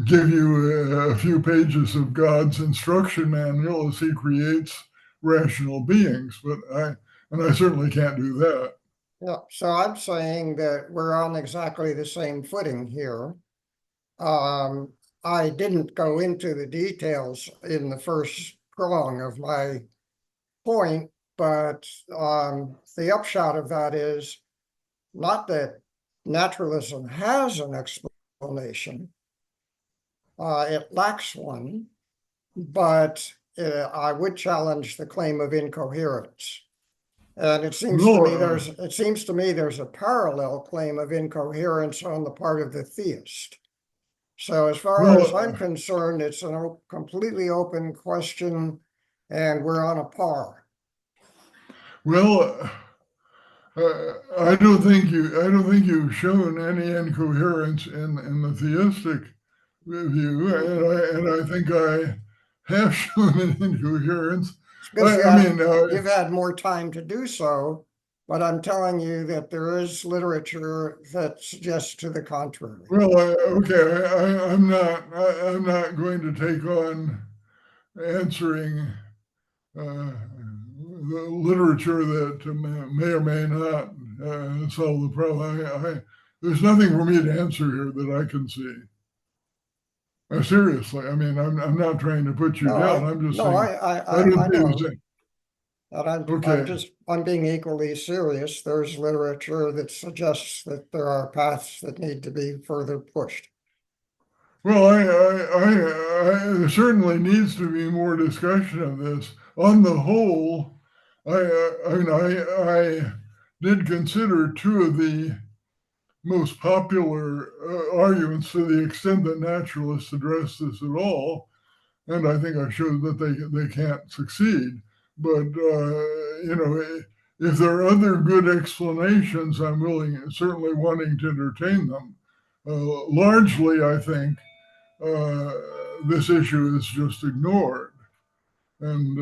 give you a few pages of God's instruction manual as he creates rational beings. But I certainly can't do that. Yeah, so I'm saying that we're on exactly the same footing here. I didn't go into the details in the first prong of my point, but the upshot of that is not that naturalism has an explanation. It lacks one, but I would challenge the claim of incoherence. And it seems to me there's a parallel claim of incoherence on the part of the theist. So as far as I'm concerned, it's a completely open question, and we're on a par. Well, I don't think you've shown any incoherence in the theistic view, and I think I have shown an incoherence. You've had more time to do so, but I'm telling you that there is literature that suggests to the contrary. Well, okay, I'm not going to take on answering the literature that may or may not solve the problem. There's nothing for me to answer here that I can see. Seriously, I mean, I'm not trying to put you down. I'm just saying. I know. Okay. I'm being equally serious. There's literature that suggests that there are paths that need to be further pushed. Well, there certainly needs to be more discussion of this. On the whole, I did consider two of the most popular arguments to the extent that naturalists address this at all, and I think I showed that they can't succeed. But if there are other good explanations, I'm certainly wanting to entertain them. Largely, I think this issue is just ignored, and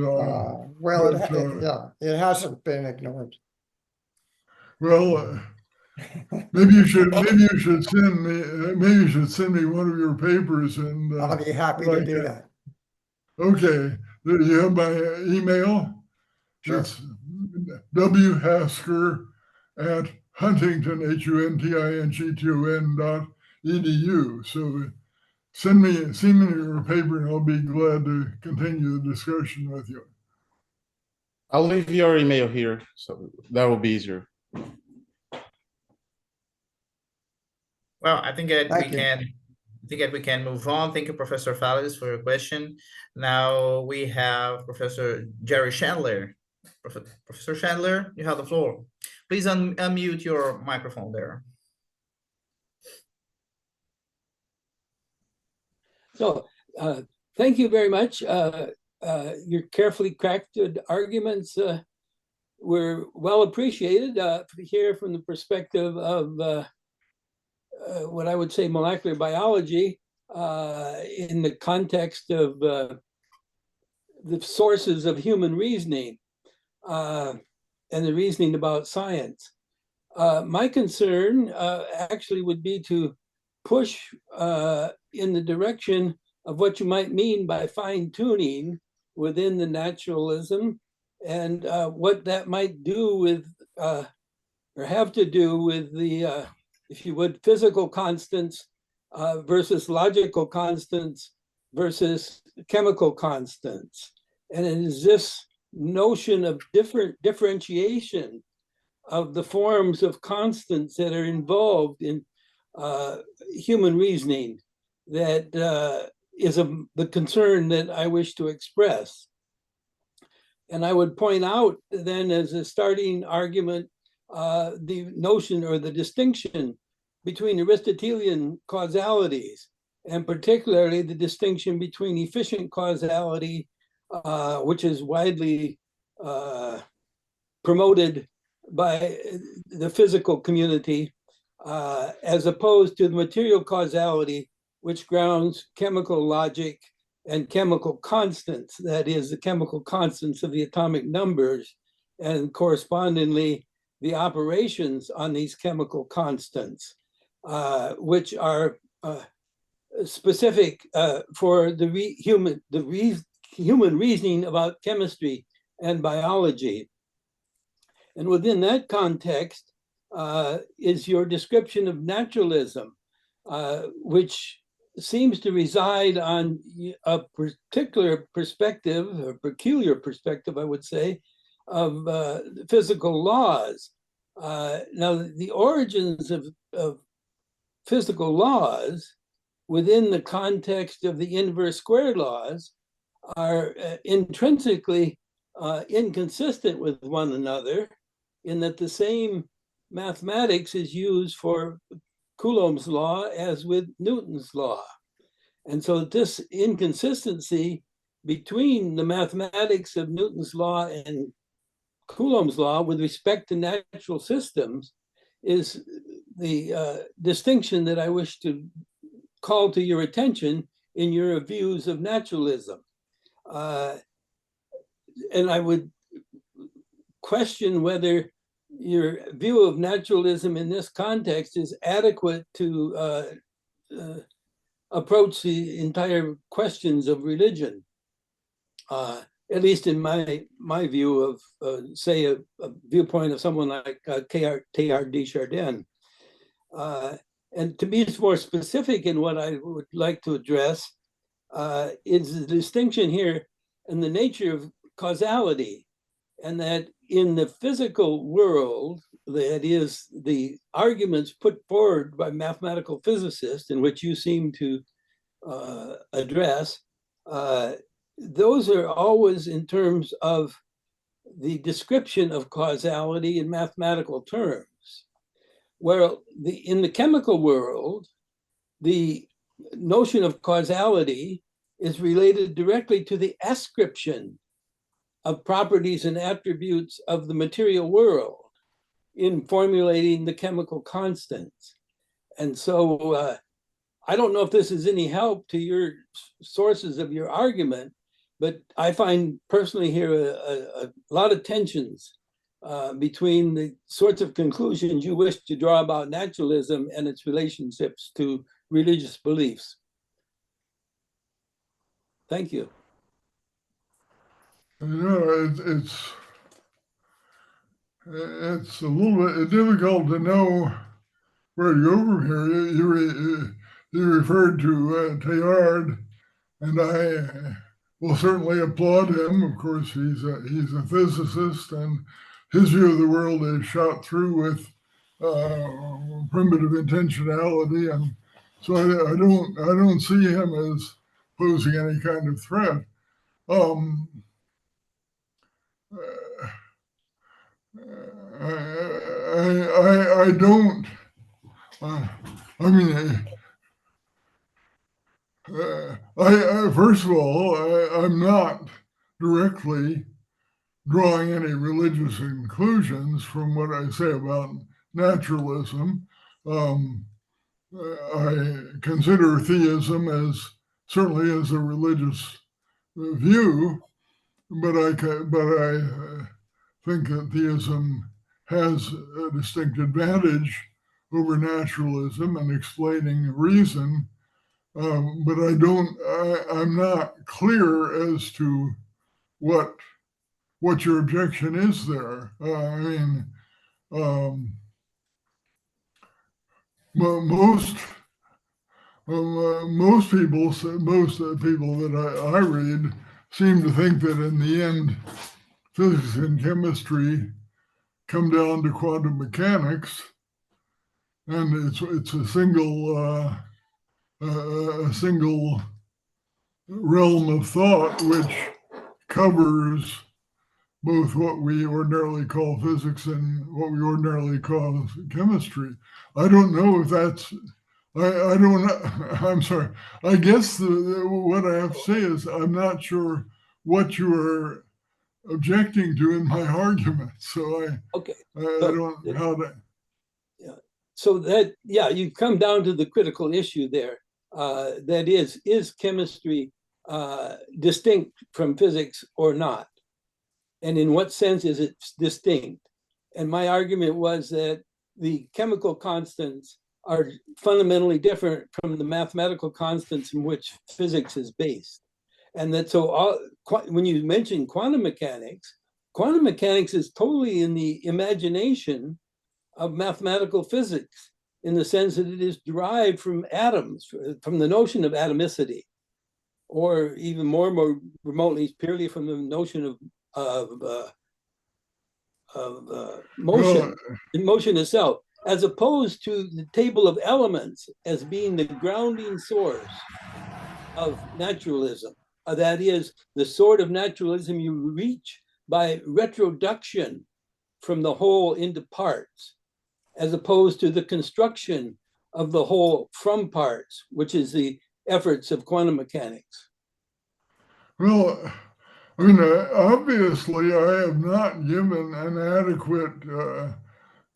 it hasn't been ignored. Well, maybe you should send me one of your papers, and I'll be happy to do that. Okay, do you have my email? Sure. It's whaskers@huntington.edu. So send me your paper, and I'll be glad to continue the discussion with you. I'll leave your email here, so that will be easier. Well, I think that we can move on. Thank you, Professor Fallis, for your question. Now we have Professor Jerry Chandler. Professor Chandler, you have the floor. Please unmute your microphone there. So, thank you very much. Your carefully crafted arguments were well appreciated here from the perspective of what I would say molecular biology in the context of the sources of human reasoning and the reasoning about science. My concern actually would be to push in the direction of what you might mean by fine-tuning within the naturalism, and what that might do with or have to do with the if you would, physical constants versus logical constants versus chemical constants. And it is this notion of differentiation of the forms of constants that are involved in human reasoning that is the concern that I wish to express. And I would point out then as a starting argument the notion or the distinction between Aristotelian causalities, and particularly the distinction between efficient causality, which is widely promoted by the physical community, as opposed to the material causality, which grounds chemical logic and chemical constants, that is, the chemical constants of the atomic numbers, and correspondingly the operations on these chemical constants, which are specific for the human reasoning about chemistry and biology. And within that context, is your description of naturalism, which seems to reside on a particular perspective, or peculiar perspective, I would say, of physical laws. Now, the origins of physical laws within the context of the inverse square laws are intrinsically inconsistent with one another, in that the same mathematics is used for Coulomb's law as with Newton's law. And so this inconsistency between the mathematics of Newton's law and Coulomb's law with respect to natural systems is the distinction that I wish to call to your attention in your views of naturalism. And I would question whether your view of naturalism in this context is adequate to approach the entire questions of religion, at least in my view of, say, a viewpoint of someone like Teilhard de Chardin. And to be more specific in what I would like to address is the distinction here in the nature of causality, and that in the physical world, that is, the arguments put forward by mathematical physicists, in which you seem to address, those are always in terms of the description of causality in mathematical terms. Well, in the chemical world, the notion of causality is related directly to the ascription of properties and attributes of the material world in formulating the chemical constants. And so I don't know if this is any help to your sources of your argument, but I find personally here a lot of tensions between the sorts of conclusions you wish to draw about naturalism and its relationships to religious beliefs. Thank you. You know, it's a little bit difficult to know where to go from here. You referred to Teilhard, and I will certainly applaud him. Of course, he's a physicist, and his view of the world is shot through with primitive intentionality, and so I don't see him as posing any kind of threat. I don't. I mean, first of all, I'm not directly drawing any religious conclusions from what I say about naturalism. I consider theism as certainly as a religious view, but I think that theism has a distinct advantage over naturalism in explaining reason, but I'm not clear as to what your objection is there. I mean, most people that I read seem to think that in the end, physics and chemistry come down to quantum mechanics, and it's a single realm of thought which covers both what we ordinarily call physics and what we ordinarily call chemistry. I don't know if that's. I don't know. I'm sorry. I guess what I have to say is I'm not sure what you are objecting to in my argument. So I don't know how to. Yeah. So that, yeah, you come down to the critical issue there. That is chemistry distinct from physics or not? And in what sense is it distinct? And my argument was that the chemical constants are fundamentally different from the mathematical constants in which physics is based. And that so when you mention quantum mechanics is totally in the imagination of mathematical physics, in the sense that it is derived from atoms, from the notion of atomicity, or even more remotely, purely from the notion of motion, in motion itself, as opposed to the table of elements as being the grounding source of naturalism. That is, the sort of naturalism you reach by retroduction from the whole into parts, as opposed to the construction of the whole from parts, which is the efforts of quantum mechanics. Well, I mean, obviously, I have not given an adequate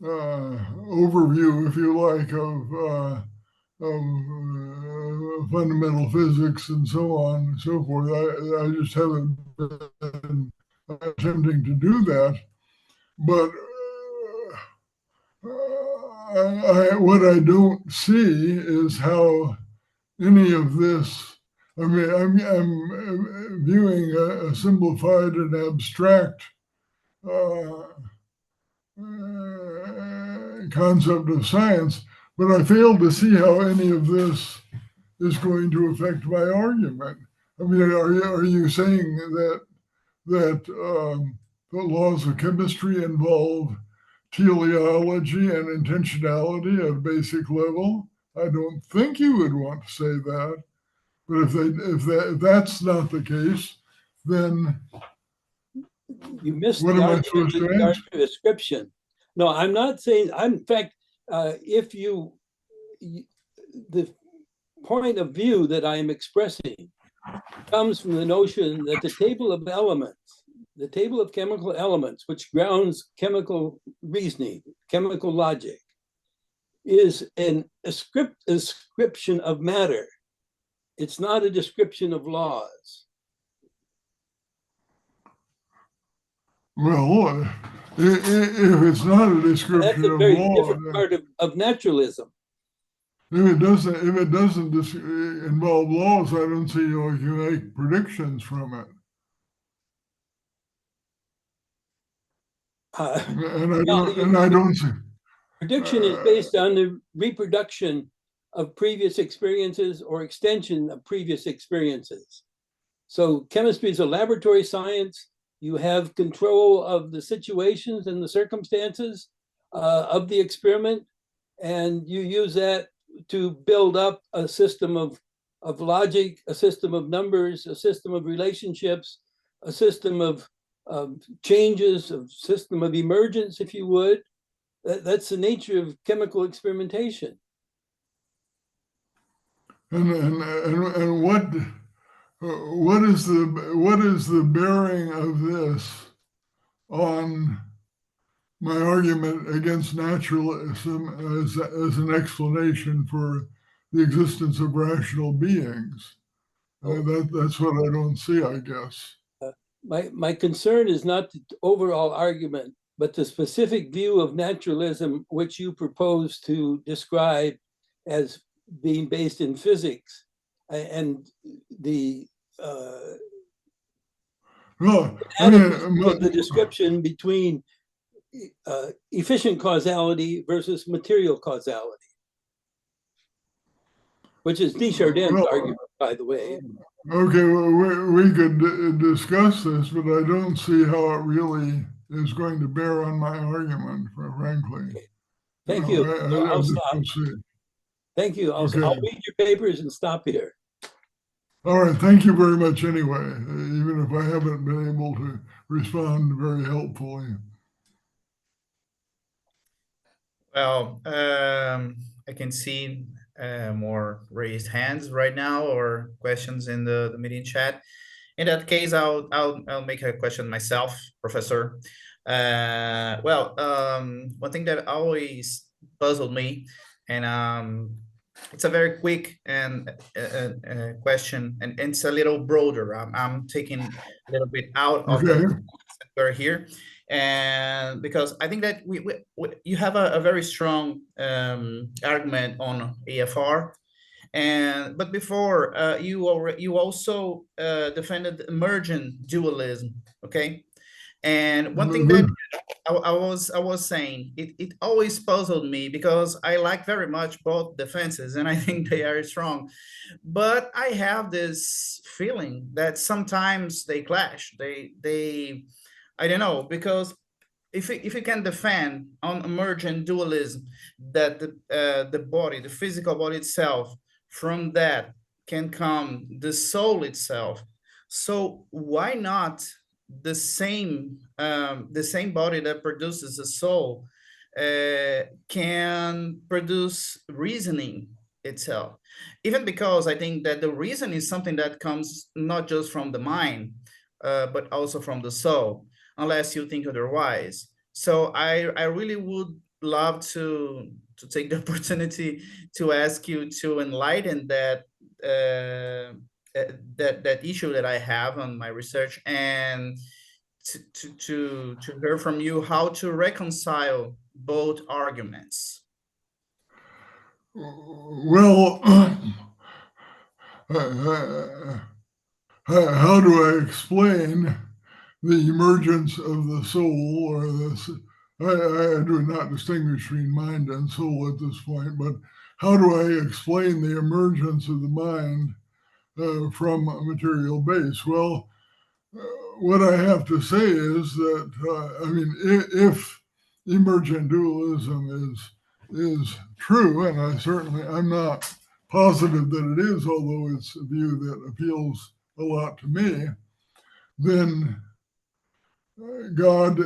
overview, if you like, of fundamental physics and so on and so forth. I just haven't been attempting to do that. But what I don't see is how any of this, I mean, I'm viewing a simplified and abstract concept of science, but I fail to see how any of this is going to affect my argument. I mean, are you saying that the laws of chemistry involve teleology and intentionality at a basic level? I don't think you would want to say that. But if that's not the case, then you missed what the am I argument supposed in to regard answer? to description. No, I'm not saying. In fact, if the point of view that I am expressing comes from the notion that the table of elements, the table of chemical elements, which grounds chemical reasoning, chemical logic, is a description of matter. It's not a description of laws. Well, if it's not a description That's a of very law, different part of naturalism. if it doesn't involve laws, I don't see how you can make predictions from it. And I don't see. Prediction is based on the reproduction of previous experiences or extension of previous experiences. So chemistry is a laboratory science. You have control of the situations and the circumstances of the experiment, and you use that to build up a system of logic, a system of numbers, a system of relationships, a system of changes, a system of emergence, if you would. That's the nature of chemical experimentation. And what is the bearing of this on my argument against naturalism as an explanation for the existence of rational beings? That's what I don't see, I guess. My concern is not the overall argument, but the specific view of naturalism which you propose to describe as being based in physics, and the the description between efficient causality versus material causality, which is Desjardins' argument, by the way. Okay, well, we could discuss this, but I don't see how it really is going to bear on my argument, frankly. Okay. Thank you. I'll stop. Thank you. I'll read your papers and stop here. All right. Thank you very much anyway, even if I haven't been able to respond very helpfully. Well, I can see more raised hands right now or questions in the meeting chat. In that case, I'll make a question myself, Professor. One thing that always puzzled me, and it's a very quick and question, and it's a little broader. I'm taking a little bit out of the center here, and because I think that you have a very strong argument on AFR, but before you also defended emergent dualism, okay? And one thing that I was saying it always puzzled me because I like very much both defenses and I think they are strong, but I have this feeling that sometimes they clash. They I don't know, because if you can defend on emergent dualism that the body, the physical body itself, from that can come the soul itself. So why not the same body that produces a soul can produce reasoning itself? Even because I think that the reason is something that comes not just from the mind, but also from the soul, unless you think otherwise. So I really would love to take the opportunity to ask you to enlighten that that issue that I have on my research, and to hear from you how to reconcile both arguments. Well, how do I explain the emergence of the soul, or this? I do not distinguish between mind and soul at this point, but how do I explain the emergence of the mind from a material base? Well, what I have to say is that, I mean, if emergent dualism is true, and I'm not positive that it is, although it's a view that appeals a lot to me, then God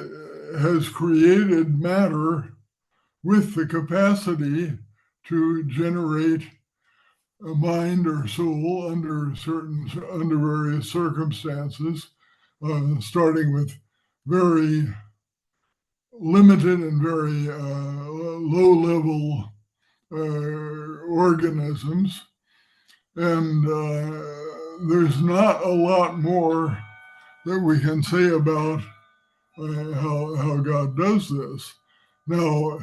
has created matter with the capacity to generate a mind or soul under various circumstances, starting with very limited and very low-level organisms, and there's not a lot more that we can say about how God does this. Now,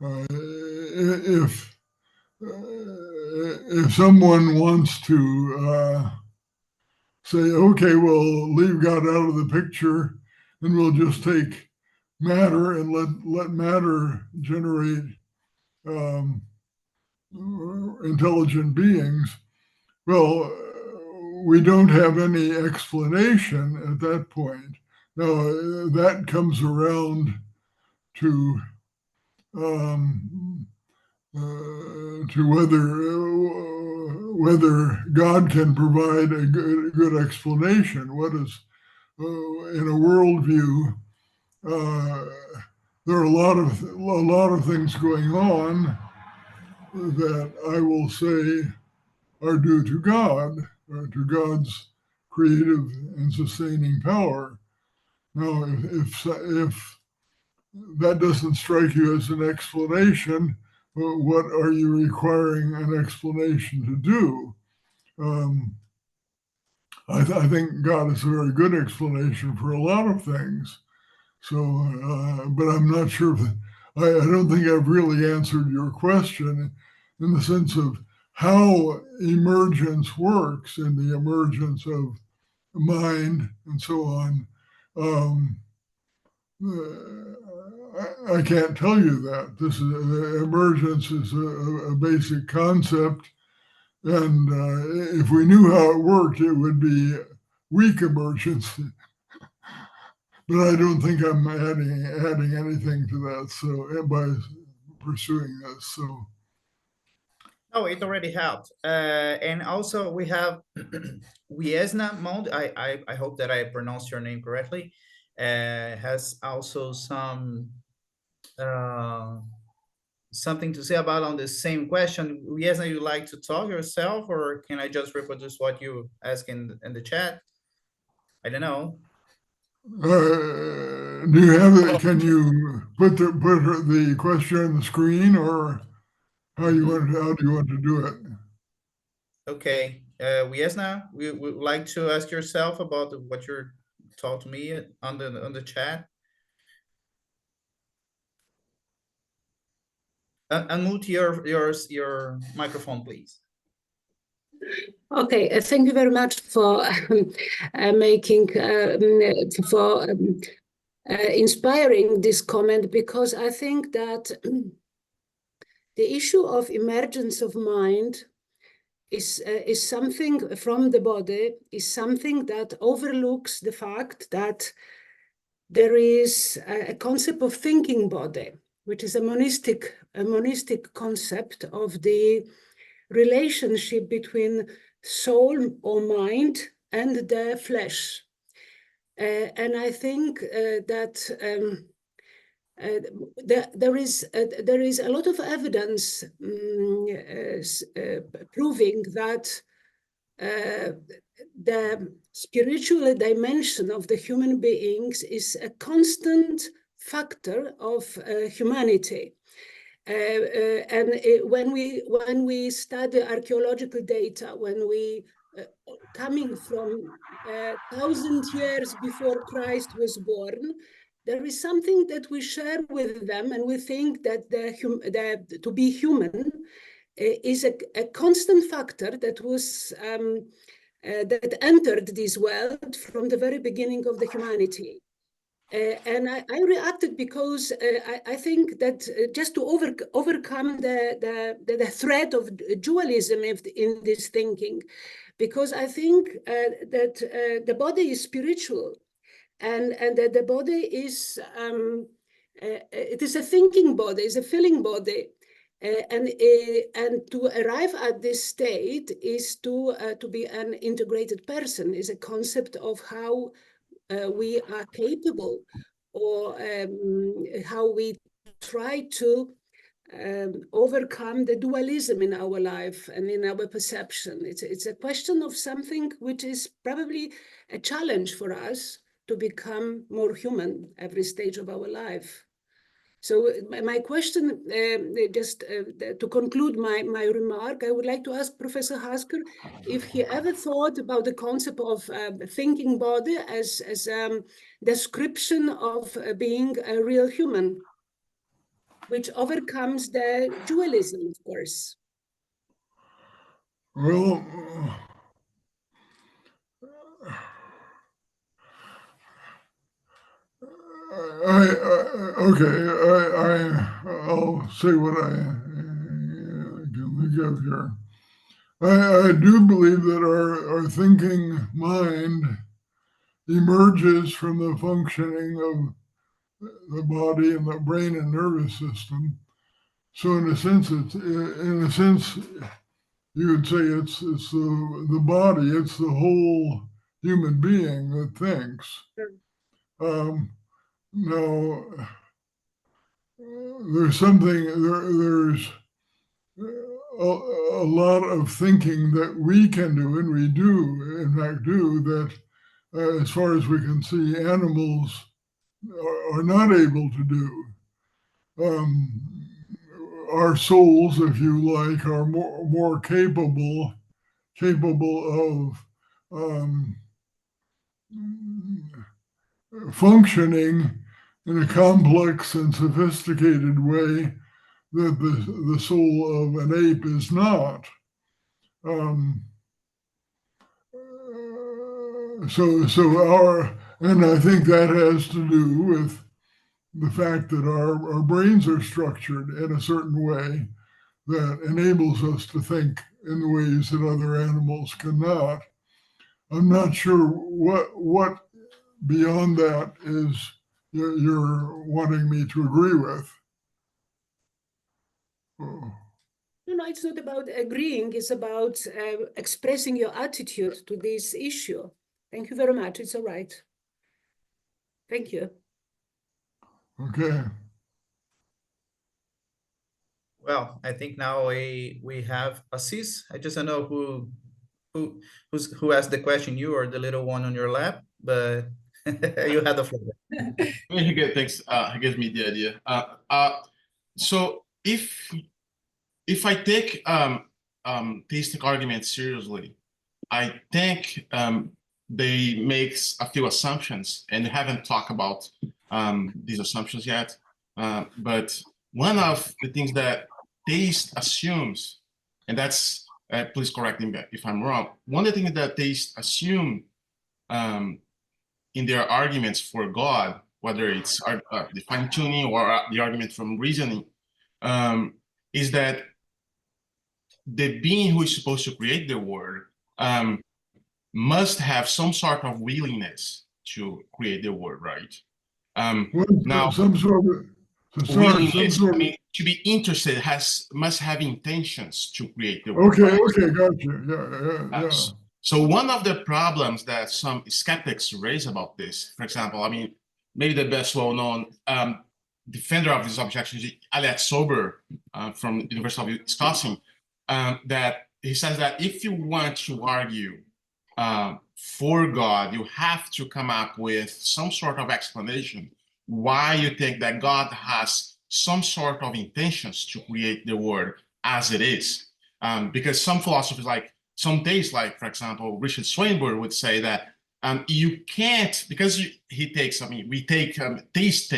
if someone wants to say, okay, we'll leave God out of the picture and we'll just take matter and let matter generate intelligent beings, well, we don't have any explanation at that point. Now, that comes around to whether God can provide a good explanation. What is in a worldview? There are a lot of things going on that I will say are due to God, or to God's creative and sustaining power. Now, if that doesn't strike you as an explanation, what are you requiring an explanation to do? I think God is a very good explanation for a lot of things. So, but I'm not sure I don't think I've really answered your question in the sense of how emergence works and the emergence of mind and so on. I can't tell you that. Emergence is a basic concept, and if we knew how it worked, it would be weak emergence. But I don't think I'm adding anything to that. So by pursuing this, so. Oh, it already helped. And also we have Wiesna Mond. I hope that I pronounced your name correctly. Has also some something to say about on the same question. Wiesna, you like to talk yourself, or can I just reproduce what you ask in the chat? I don't know. Do you have it? Can you put the question on the screen, or how do you want to do it? Okay, Wiesna, we would like to ask yourself about what you're taught to me on the chat. Unmute your microphone, please. Okay, thank you very much for making inspiring this comment, because I think that the issue of emergence of mind is something from the body, is something that overlooks the fact that there is a concept of thinking body, which is a monistic concept of the relationship between soul or mind and the flesh. And I think that there is a lot of evidence proving that the spiritual dimension of the human beings is a constant factor of humanity. And when we study archaeological data, when we coming from 1,000 years before Christ was born, there is something that we share with them, and we think that to be human is a constant factor that was that entered this world from the very beginning of the humanity. And I reacted because I think that just to overcome the threat of dualism in this thinking, because I think that the body is spiritual, and that the body is it is a thinking body, is a feeling body, and to arrive at this state is to be an integrated person, is a concept of how we are capable, or how we try to overcome the dualism in our life and in our perception. It's a question of something which is probably a challenge for us to become more human every stage of our life. So my question, just to conclude my remark, I would like to ask Professor Hasker if he ever thought about the concept of thinking body as description of being a real human, which overcomes the dualism, of course. Well, I'll say what I can think of here. I do believe that our thinking mind emerges from the functioning of the body and the brain and nervous system. So in a sense, you would say it's the body, it's the whole human being that thinks. Now, there's a lot of thinking that we can do, and we do, in fact, do, that as far as we can see, animals are not able to do. Our souls, if you like, are more capable of functioning in a complex and sophisticated way that the soul of an ape is not. And I think that has to do with the fact that our brains are structured in a certain way that enables us to think in the ways that other animals cannot. I'm not sure what beyond that is you're wanting me to agree with. No, it's not about agreeing. It's about expressing your attitude to this issue. Thank you very much. It's all right. Thank you. Okay. Well, I think now we have Assis. I just don't know who asked the question, you or the little one on your lap, but you had the floor. He gives me the idea. So if I take theistic arguments seriously, I think they make a few assumptions, and we haven't talked about these assumptions yet. But one of the things that theist assumes, and that's, please correct me if I'm wrong, one of the things that theists assume in their arguments for God whether it's the fine-tuning or the argument from reasoning, is that the being who is supposed to create the world must have some sort of willingness to create the world, right? Now, some sort of willingness, I mean, to be interested must have intentions to create the world. Okay, right? okay, gotcha. Yeah. So one of the problems that some skeptics raise about this, for example, I mean, maybe the best well-known defender of this objection is Alex Sober from the University of Wisconsin, that he says that if you want to argue for God, you have to come up with some sort of explanation why you think that God has some sort of intentions to create the world as it is. Because some philosophers, like some theists, like, for example, Richard Swinburne would say that you can't, because he takes, I mean, we take, theists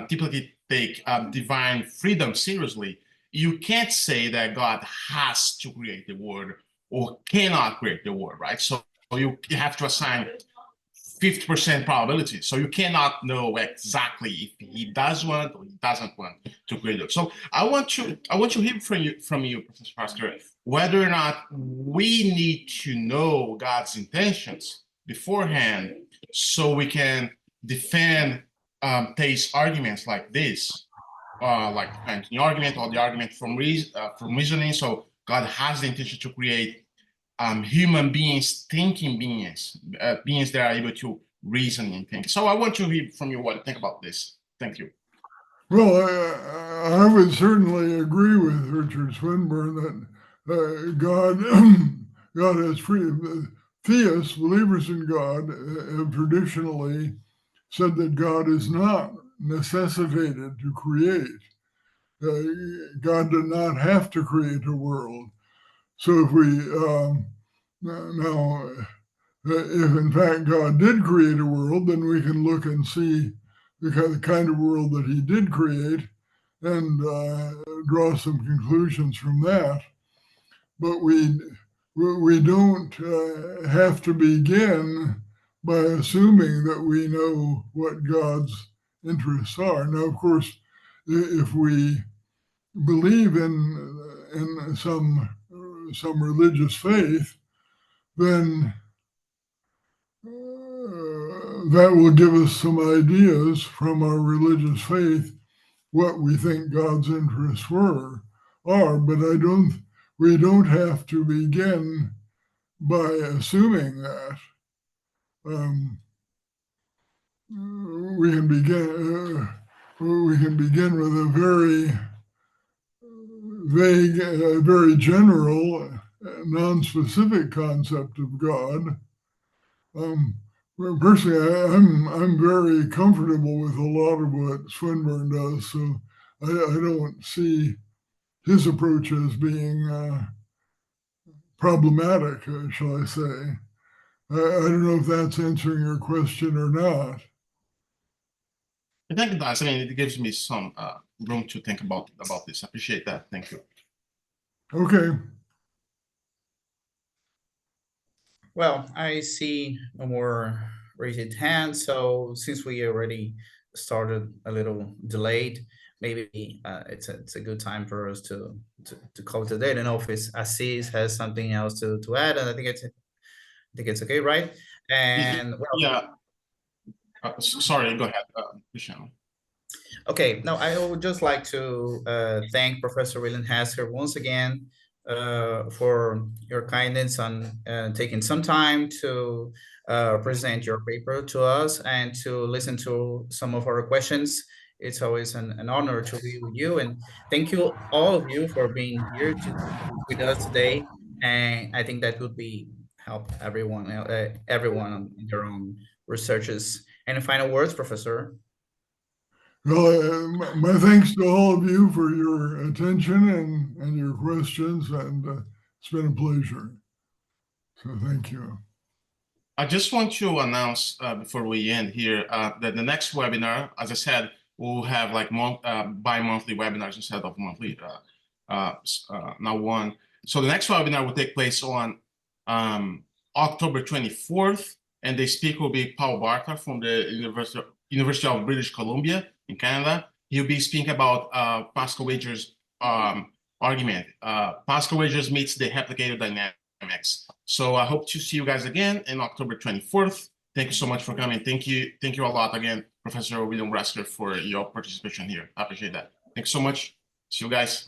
typically take divine freedom seriously. You can't say that God has to create the world or cannot create the world, right? So you have to assign 50% probability. So you cannot know exactly if he does want or he doesn't want to create it. So I want to hear from you, Professor Hasker, whether or not we need to know God's intentions beforehand so we can defend theist arguments like this, like the argument or the argument from reasoning. So God has the intention to create human beings, thinking beings, beings that are able to reason and think. So I want to hear from you what you think about this. Thank you. Well, I would certainly agree with Richard Swinburne that God has free. Theists, believers in God, have traditionally said that God is not necessitated to create. God did not have to create a world. So if we if in fact God did create a world, then we can look and see the kind of world that he did create and draw some conclusions from that. But we don't have to begin by assuming that we know what God's interests are. Now, of course, if we believe in some religious faith, then that will give us some ideas from our religious faith what we think God's interests are. But we don't have to begin by assuming that. We can begin with a very vague, very general, non-specific concept of God. Personally, I'm very comfortable with a lot of what Swinburne does, so I don't see his approach as being problematic, shall I say. I don't know if that's answering your question or not. I think it does. I mean, it gives me some room to think about this. I appreciate that. Thank you. Okay. Well, I see no more raised hands. So since we already started a little delayed, maybe it's a good time for us to call it today. I don't know if Assis has something else to add, and I think it's okay, right? And well, yeah. Sorry, go ahead, Michelle. Okay, no, I would just like to thank Professor William Hasker once again for your kindness on taking some time to present your paper to us and to listen to some of our questions. It's always an honor to be with you, and thank you all of you for being here with us today. And I think that would be help everyone in their own researches. Any final words, Professor? Well, my thanks to all of you for your attention and your questions, and it's been a pleasure. So thank you. I just want to announce before we end here that the next webinar, as I said, we'll have like bi-monthly webinars instead of monthly, now one. So the next webinar will take place on October 24th, and the speaker will be Paul Barker from the University of British Columbia in Canada. He'll be speaking about Pascal Wager's argument. Pascal Wager's meets the replicator dynamics. So I hope to see you guys again in October 24th. Thank you so much for coming. Thank you a lot again, Professor William Hasker, for your participation here. I appreciate that. Thanks so much. See you guys.